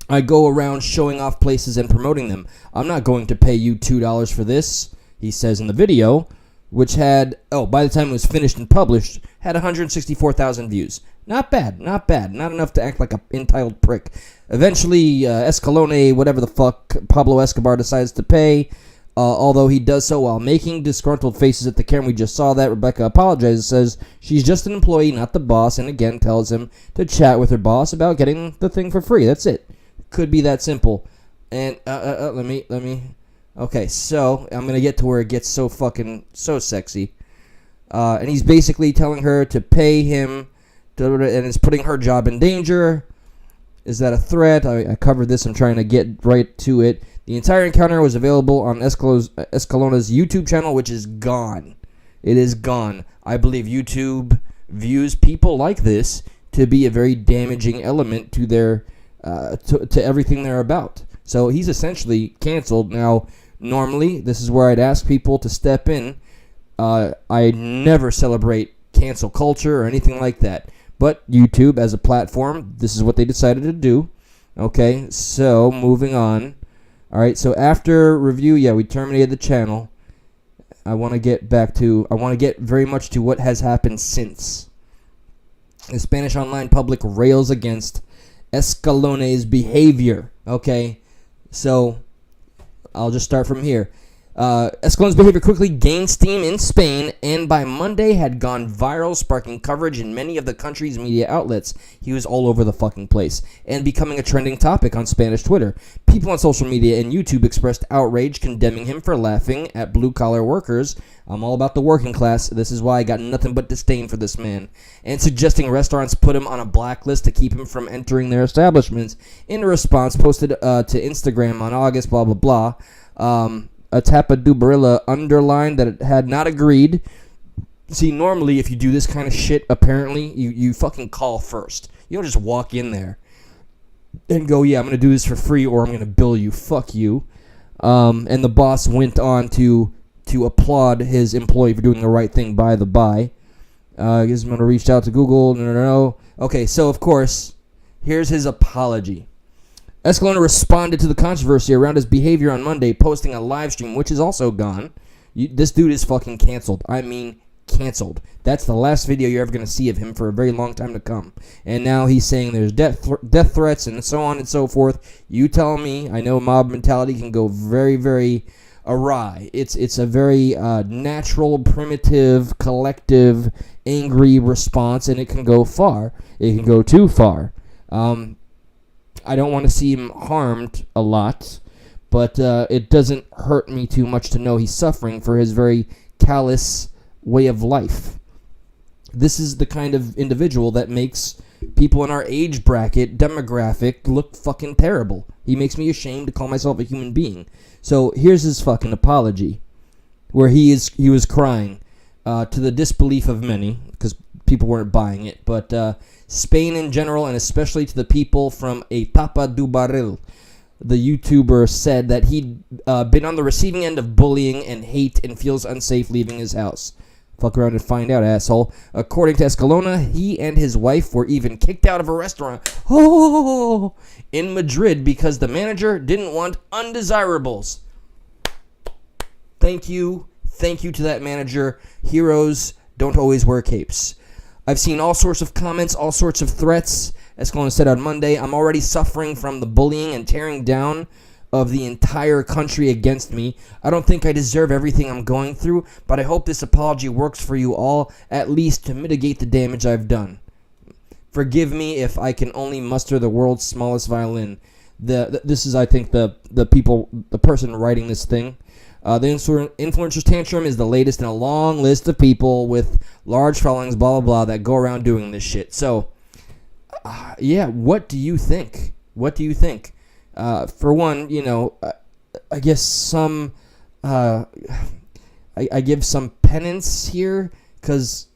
I go around showing off places and promoting them. I'm not going to pay you $2 for this, he says in the video, which had, by the time it was finished and published, had 164,000 views. Not bad, not bad. Not enough to act like an entitled prick. Eventually, Escalone, whatever the fuck, Pablo Escobar decides to pay, although he does so while making disgruntled faces at the camera. We just saw that. Rebecca apologizes, says she's just an employee, not the boss, and again tells him to chat with her boss about getting the thing for free. That's it. Could be that simple. And let me. Okay, so I'm gonna get to where it gets so sexy. And he's basically telling her to pay him, and it's putting her job in danger. Is that a threat? I covered this. I'm trying to get right to it. The entire encounter was available on Escalona's YouTube channel, which is gone. It is gone. I believe YouTube views people like this to be a very damaging element to their to everything they're about. So he's essentially canceled. Now, normally, this is where I'd ask people to step in. I never celebrate cancel culture or anything like that. But YouTube, as a platform, this is what they decided to do. Okay, so moving on. All right, so after review, we terminated the channel. I want to get very much to what has happened since. The Spanish online public rails against Escalone's behavior. Okay, so I'll just start from here. Escalone's behavior quickly gained steam in Spain, and by Monday had gone viral, sparking coverage in many of the country's media outlets. He was all over the fucking place, and becoming a trending topic on Spanish Twitter. People on social media and YouTube expressed outrage, condemning him for laughing at blue-collar workers. I'm all about the working class. This is why I got nothing but disdain for this man. And suggesting restaurants put him on a blacklist to keep him from entering their establishments. In response, posted to Instagram on August, blah, blah, blah. A Tapa do Barilla underlined that it had not agreed. See, normally if you do this kind of shit, apparently, you fucking call first. You don't just walk in there and go, yeah, I'm going to do this for free or I'm going to bill you. Fuck you. And the boss went on to applaud his employee for doing the right thing by the by. Gizmodo reached out to Google. No. Okay, so of course, here's his apology. Escalona responded to the controversy around his behavior on Monday, posting a live stream, which is also gone. This dude is fucking canceled. I mean, canceled. That's the last video you're ever going to see of him for a very long time to come. And now he's saying there's death threats and so on and so forth. You tell me. I know mob mentality can go very, very awry. It's a very natural, primitive, collective, angry response, and it can go far. It can go too far. I don't want to see him harmed a lot, but it doesn't hurt me too much to know he's suffering for his very callous way of life. This is the kind of individual that makes people in our age bracket, demographic, look fucking terrible. He makes me ashamed to call myself a human being. So here's his fucking apology, where he was crying to the disbelief of many, because people weren't buying it, but Spain in general, and especially to the people from a Tapa do Barril. The YouTuber said that he'd been on the receiving end of bullying and hate and feels unsafe leaving his house. Fuck around and find out, asshole. According to Escalona, he and his wife were even kicked out of a restaurant in Madrid because the manager didn't want undesirables. Thank you to that manager. Heroes don't always wear capes. I've seen all sorts of comments, all sorts of threats. Escalona said on Monday, I'm already suffering from the bullying and tearing down of the entire country against me. I don't think I deserve everything I'm going through, but I hope this apology works for you all, at least to mitigate the damage I've done. Forgive me if I can only muster the world's smallest violin. This is, I think, the person writing this thing. The influencer's tantrum is the latest in a long list of people with large followings, blah, blah, blah, that go around doing this shit. So, what do you think? What do you think? For one, I guess some, I give some penance here, because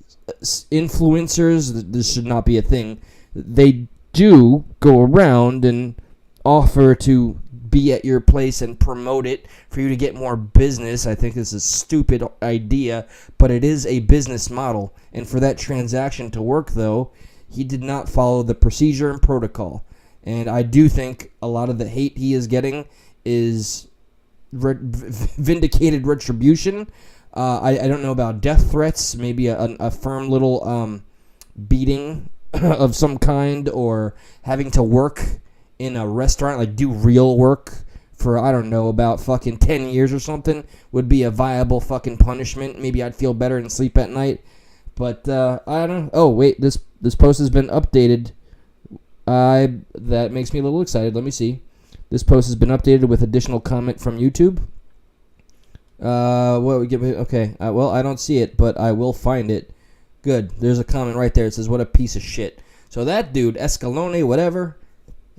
influencers, this should not be a thing. They do go around and offer to be at your place and promote it for you to get more business. I think this is a stupid idea, but it is a business model. And for that transaction to work, though, he did not follow the procedure and protocol. And I do think a lot of the hate he is getting is vindicated retribution. I don't know about death threats, maybe a firm little beating of some kind, or having to work in a restaurant, like do real work for, I don't know, about fucking 10 years or something would be a viable fucking punishment. Maybe I'd feel better and sleep at night. But I don't know. Oh, wait, this post has been updated. That makes me a little excited. Let me see. This post has been updated with additional comment from YouTube. What we get? Okay. Well, I don't see it, but I will find it. Good. There's a comment right there. It says, "What a piece of shit." So that dude, Escalone, whatever,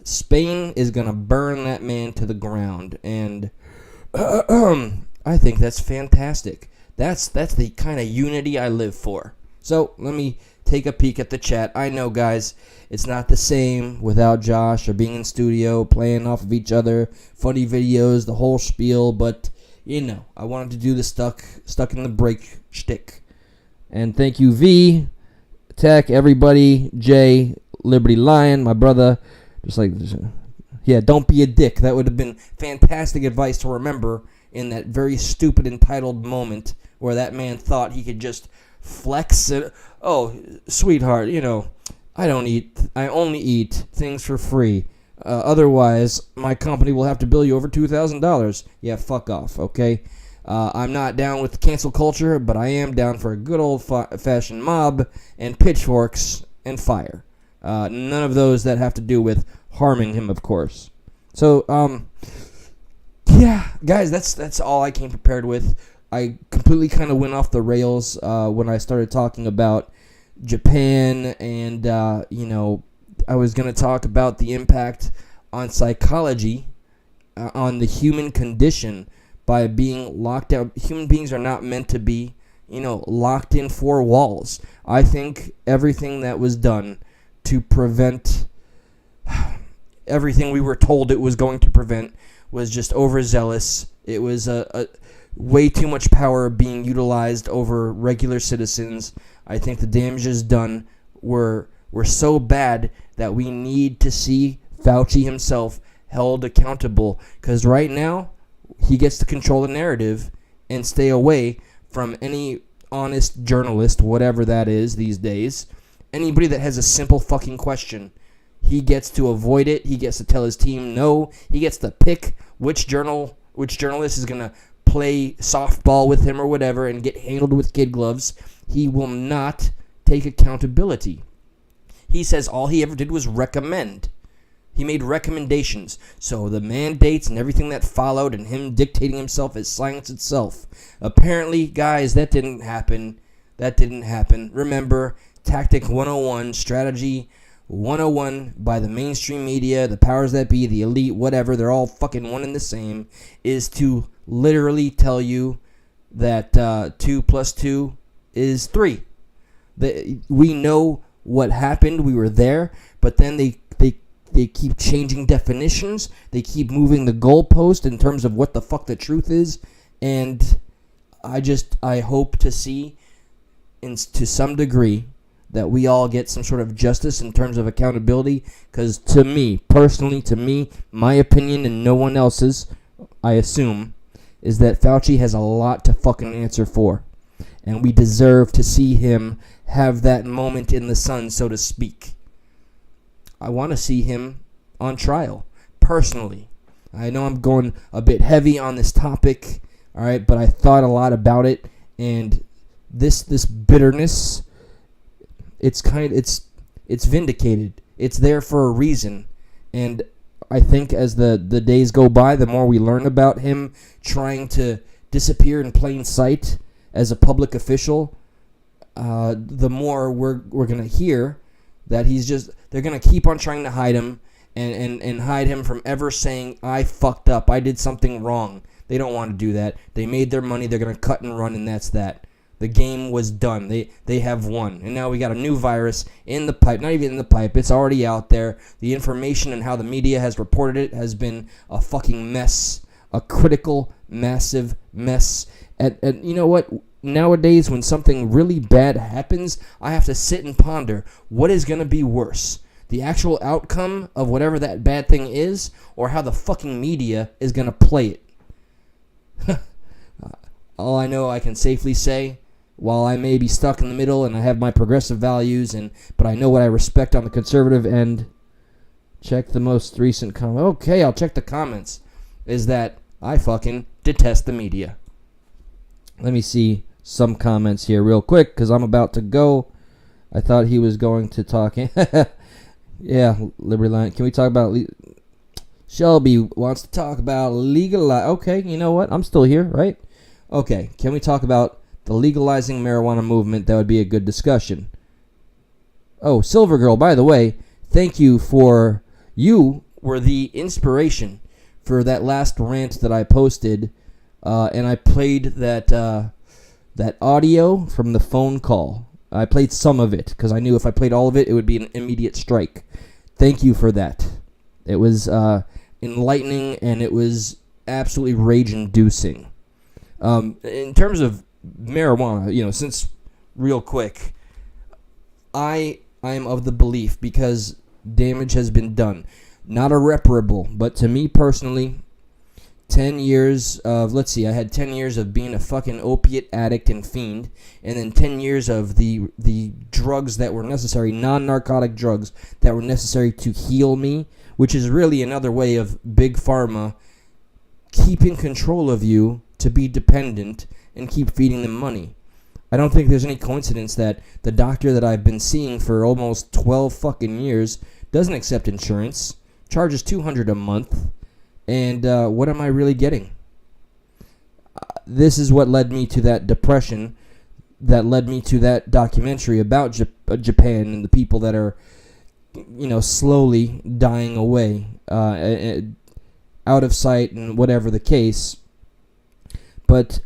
Spain is gonna burn that man to the ground, and I think that's fantastic. That's the kind of unity I live for. So let me take a peek at the chat. I know, guys, it's not the same without Josh or being in studio, playing off of each other, funny videos, the whole spiel, but, you know, I wanted to do the stuck in the break shtick. And thank you, V, Tech, everybody, Jay, Liberty Lion, my brother. Yeah, don't be a dick. That would have been fantastic advice to remember in that very stupid, entitled moment where that man thought he could just flex it. Oh, sweetheart, you know, I only eat things for free. Otherwise, my company will have to bill you over $2,000. Yeah, fuck off, okay? I'm not down with cancel culture, but I am down for a good old-fashioned mob and pitchforks and fire. None of those that have to do with harming him, of course. So, yeah, guys, that's all I came prepared with. I completely kind of went off the rails when I started talking about Japan, and, you know, I was going to talk about the impact on psychology, on the human condition, by being locked out. Human beings are not meant to be, you know, locked in four walls. I think everything that was done to prevent everything we were told it was going to prevent was just overzealous. It was a way too much power being utilized over regular citizens. I think the damages done were so bad that we need to see Fauci himself held accountable, because right now he gets to control the narrative and stay away from any honest journalist, whatever that is these days. Anybody that has a simple fucking question, he gets to avoid it. He gets to tell his team no. He gets to pick which journalist is going to play softball with him or whatever and get handled with kid gloves. He will not take accountability. He says all he ever did was recommend. He made recommendations. So the mandates and everything that followed and him dictating himself is science itself. Apparently, guys, that didn't happen. Remember, Tactic 101, Strategy 101 by the mainstream media, the powers that be, the elite, whatever, they're all fucking one and the same, is to literally tell you that 2 plus 2 is 3. We know what happened. We were there, but then they keep changing definitions. They keep moving the goalpost in terms of what the fuck the truth is. And I hope to see, to some degree, that we all get some sort of justice in terms of accountability. Because to me, my opinion and no one else's, I assume, is that Fauci has a lot to fucking answer for. And we deserve to see him have that moment in the sun, so to speak. I want to see him on trial, personally. I know I'm going a bit heavy on this topic, all right, but I thought a lot about it, and this bitterness, it's vindicated. It's there for a reason, and I think as the days go by, the more we learn about him trying to disappear in plain sight as a public official, the more we're going to hear that they're going to keep on trying to hide him and hide him from ever saying, I fucked up, I did something wrong. They don't want to do that. They made their money, they're going to cut and run, and that's that. The game was done. They have won. And now we got a new virus in the pipe. Not even in the pipe. It's already out there. The information and how the media has reported it has been a fucking mess. A critical, massive mess. And you know what? Nowadays, when something really bad happens, I have to sit and ponder, what is going to be worse? The actual outcome of whatever that bad thing is, or how the fucking media is going to play it? All I know I can safely say, while I may be stuck in the middle and I have my progressive values, but I know what I respect on the conservative end, check the most recent comment. Okay, I'll check the comments. Is that I fucking detest the media. Let me see some comments here real quick, because I'm about to go. I thought he was going to talk. Yeah, Liberty Line. Can we talk about... Shelby wants to talk about legalize... Okay, you know what? I'm still here, right? Okay, can we talk about the legalizing marijuana movement? That would be a good discussion. Oh, Silver Girl, by the way, thank you for... You were the inspiration for that last rant that I posted, and I played that audio from the phone call. I played some of it, because I knew if I played all of it, it would be an immediate strike. Thank you for that. It was enlightening, and it was absolutely rage-inducing. In terms of marijuana, since real quick, I am of the belief, because damage has been done, not irreparable, but to me personally, 10 years of, I had 10 years of being a fucking opiate addict and fiend, and then 10 years of the drugs that were necessary, non-narcotic drugs that were necessary to heal me, which is really another way of Big Pharma keeping control of you to be dependent and keep feeding them money. I don't think there's any coincidence that the doctor that I've been seeing for almost 12 fucking years doesn't accept insurance, charges $200 a month, and what am I really getting? This is what led me to that depression, that led me to that documentary about Japan and the people that are, slowly dying away, out of sight and whatever the case. But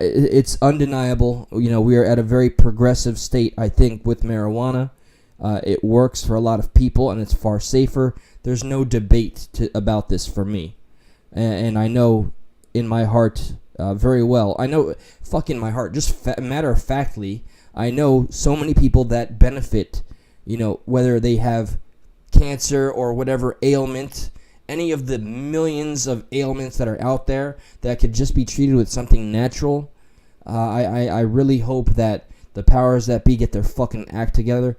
it's undeniable, we are at a very progressive state, I think, with marijuana. It works for a lot of people, and it's far safer. There's no debate about this for me. And I know in my heart very well. I know, fucking my heart, just matter-of-factly, I know so many people that benefit, whether they have cancer or whatever ailment, any of the millions of ailments that are out there that could just be treated with something natural. I really hope that the powers that be get their fucking act together.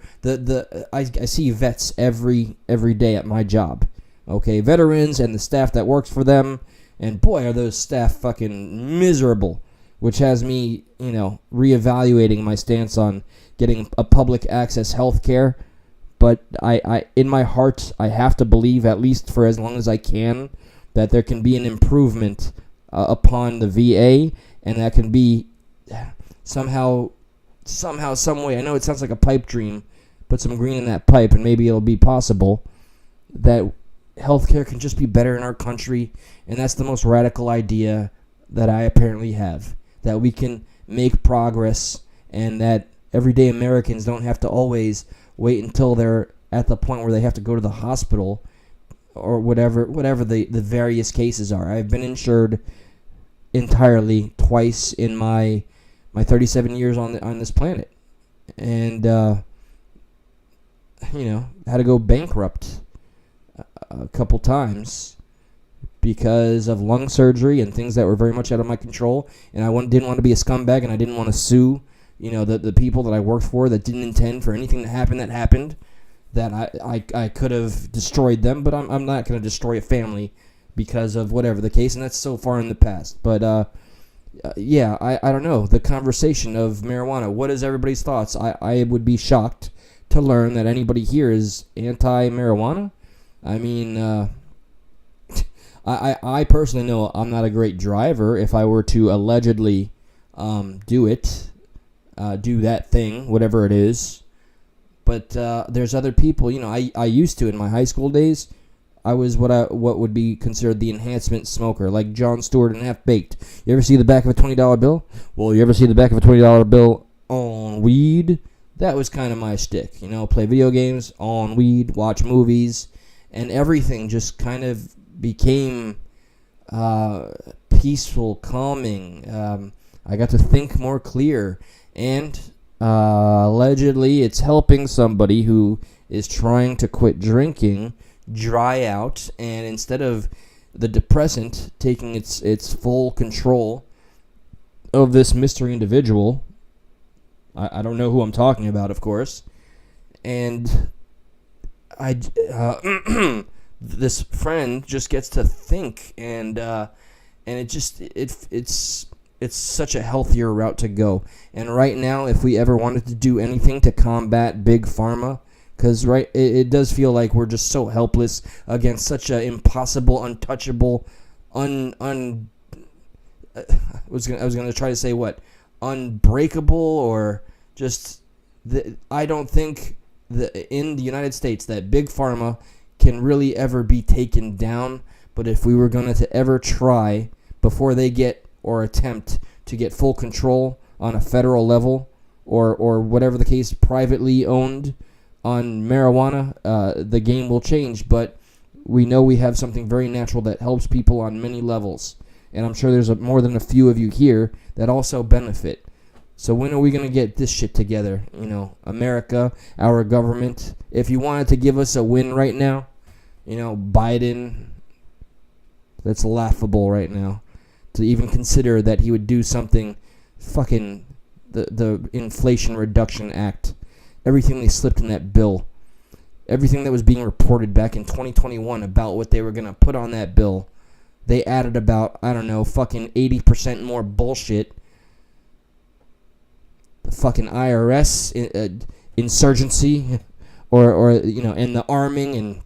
I see vets every day at my job. Okay, veterans and the staff that works for them, and boy, are those staff fucking miserable, which has me, reevaluating my stance on getting a public access health care. But I in my heart, I have to believe, at least for as long as I can, that there can be an improvement upon the VA, and that can be somehow, some way. I know it sounds like a pipe dream. Put some green in that pipe, and maybe it'll be possible that healthcare can just be better in our country, and that's the most radical idea that I apparently have. That we can make progress, and that everyday Americans don't have to always wait until they're at the point where they have to go to the hospital or whatever the various cases are. I've been insured entirely twice in my 37 years on this planet, and had to go bankrupt a couple times because of lung surgery and things that were very much out of my control, and I didn't want to be a scumbag, and I didn't want to sue the people that I worked for that didn't intend for anything to happen that happened, that I could have destroyed them, but I'm not going to destroy a family because of whatever the case, and that's so far in the past. But I don't know, the conversation of marijuana, what is everybody's thoughts? I would be shocked to learn that anybody here is anti-marijuana. I mean, I personally know I'm not a great driver. If I were to allegedly do that thing, whatever it is. But there's other people, I used to, in my high school days, I was what would be considered the enhancement smoker, like Jon Stewart in Half Baked. You ever see the back of a $20 bill? Well, you ever see the back of a $20 bill on weed? That was kind of my shtick. Play video games, on weed, watch movies, and everything just kind of became peaceful, calming. I got to think more clear, and allegedly it's helping somebody who is trying to quit drinking dry out, and instead of the depressant taking its full control of this mystery individual, I don't know who I'm talking about, of course, and this friend just gets to think, and it's such a healthier route to go. And right now, if we ever wanted to do anything to combat Big Pharma, because it does feel like we're just so helpless against such an impossible, untouchable, I was gonna try to say what, unbreakable, or just I don't think in the United States that Big Pharma can really ever be taken down. But if we were going to ever try, before they get or attempt to get full control on a federal level, or whatever the case, privately owned on marijuana, the game will change. But we know we have something very natural that helps people on many levels, and I'm sure there's more than a few of you here that also benefit. So when are we going to get this shit together? America, our government. If you wanted to give us a win right now, Biden, that's laughable right now. To even consider that he would do something, fucking the Inflation Reduction Act. Everything they slipped in that bill. Everything that was being reported back in 2021 about what they were going to put on that bill. They added about, fucking 80% more bullshit. The fucking IRS insurgency, or and the arming, and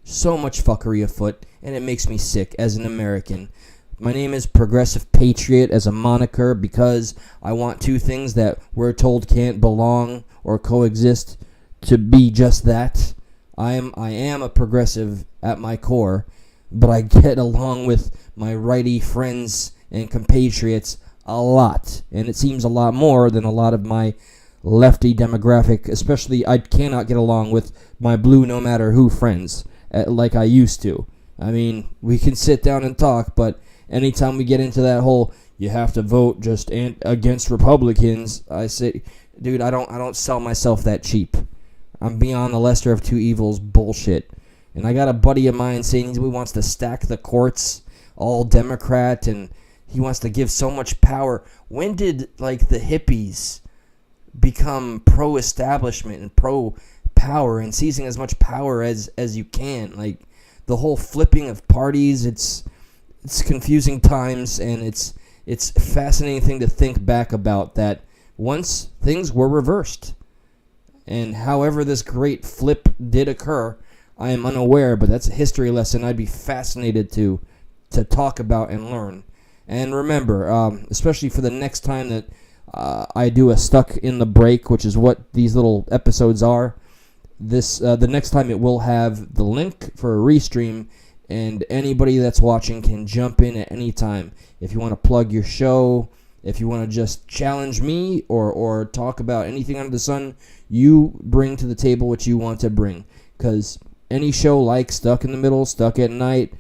so much fuckery afoot, and it makes me sick as an American. My name is Progressive Patriot as a moniker because I want two things that we're told can't belong or coexist to be just that. I am a progressive at my core, but I get along with my righty friends and compatriots a lot, and it seems a lot more than a lot of my lefty demographic. Especially, I cannot get along with my blue no matter who friends like I used to. I mean, we can sit down and talk, but anytime we get into that whole you have to vote just against Republicans, I say, dude, I don't sell myself that cheap. I'm beyond the lesser of two evils bullshit. And I got a buddy of mine saying he wants to stack the courts all Democrat, and he wants to give so much power. When did the hippies become pro-establishment and pro-power and seizing as much power as you can? The whole flipping of parties, it's confusing times, and it's a fascinating thing to think back about, that once things were reversed. And however this great flip did occur, I am unaware, but that's a history lesson I'd be fascinated to talk about and learn. And remember, especially for the next time that I do a Stuck in the Break, which is what these little episodes are, the next time it will have the link for a restream, and anybody that's watching can jump in at any time. If you want to plug your show, if you want to just challenge me or talk about anything under the sun, you bring to the table what you want to bring. Because any show like Stuck in the Middle, Stuck at Night,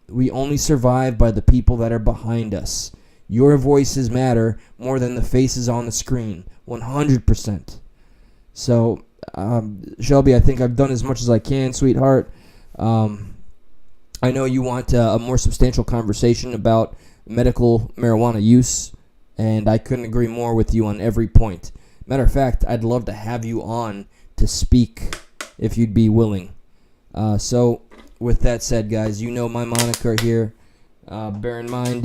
we only survive by the people that are behind us. Your voices matter more than the faces on the screen, 100%. So, Shelby, I think I've done as much as I can, sweetheart. I know you want a more substantial conversation about medical marijuana use, and I couldn't agree more with you on every point. Matter of fact, I'd love to have you on to speak if you'd be willing. So, with that said, guys, you know my moniker here. Bear in mind,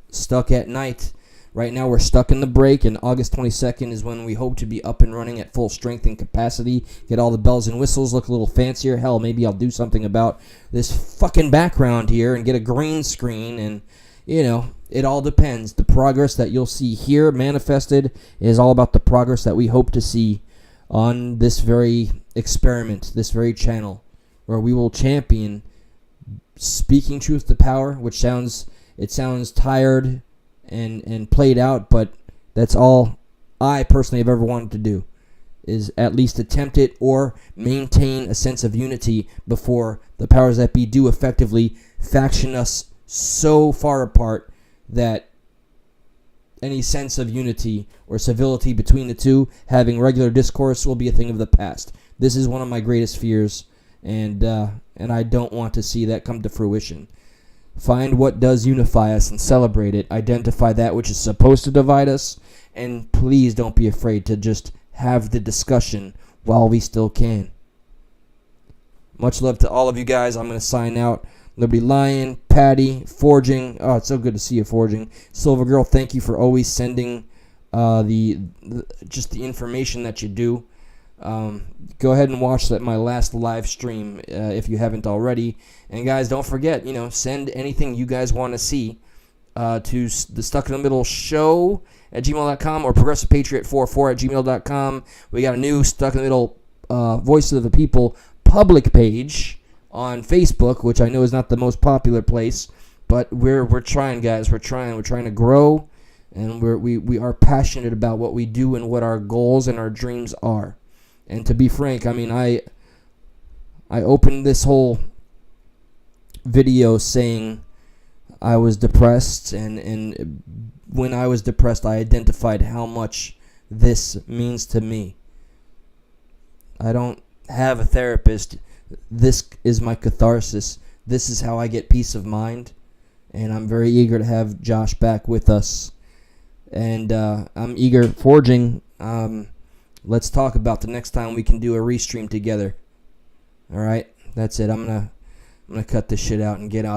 Stuck at Night. Right now we're stuck in the break, and August 22nd is when we hope to be up and running at full strength and capacity. Get all the bells and whistles, look a little fancier. Hell, maybe I'll do something about this fucking background here and get a green screen, and, it all depends. The progress that you'll see here manifested is all about the progress that we hope to see on this very experiment, this very channel. where we will champion speaking truth to power, which sounds tired and played out, but that's all I personally have ever wanted to do, is at least attempt it or maintain a sense of unity before the powers that be do effectively faction us so far apart that any sense of unity or civility between the two, having regular discourse, will be a thing of the past. This is one of my greatest fears, and I don't want to see that come to fruition. Find what does unify us and celebrate it. Identify that which is supposed to divide us, and please don't be afraid to just have the discussion while we still can. Much love to all of you guys. I'm going to sign out. Liberty Lion, Patty, Forging. Oh, it's so good to see you, Forging. Silver Girl, thank you for always sending the information that you do. Go ahead and watch my last live stream if you haven't already. And guys, don't forget, send anything you guys want to see to the Stuck in the Middle show at gmail.com or progressivepatriot44 at gmail.com. We got a new Stuck in the Middle Voice of the People public page on Facebook, which I know is not the most popular place, but we're trying, guys. We're trying to grow, and we are passionate about what we do and what our goals and our dreams are. And to be frank, I mean, I opened this whole video saying I was depressed, and when I was depressed, I identified how much this means to me. I don't have a therapist. This is my catharsis. This is how I get peace of mind, and I'm very eager to have Josh back with us. And I'm eager. Forging, let's talk about the next time we can do a restream together. All right, that's it. I'm gonna cut this shit out and get out.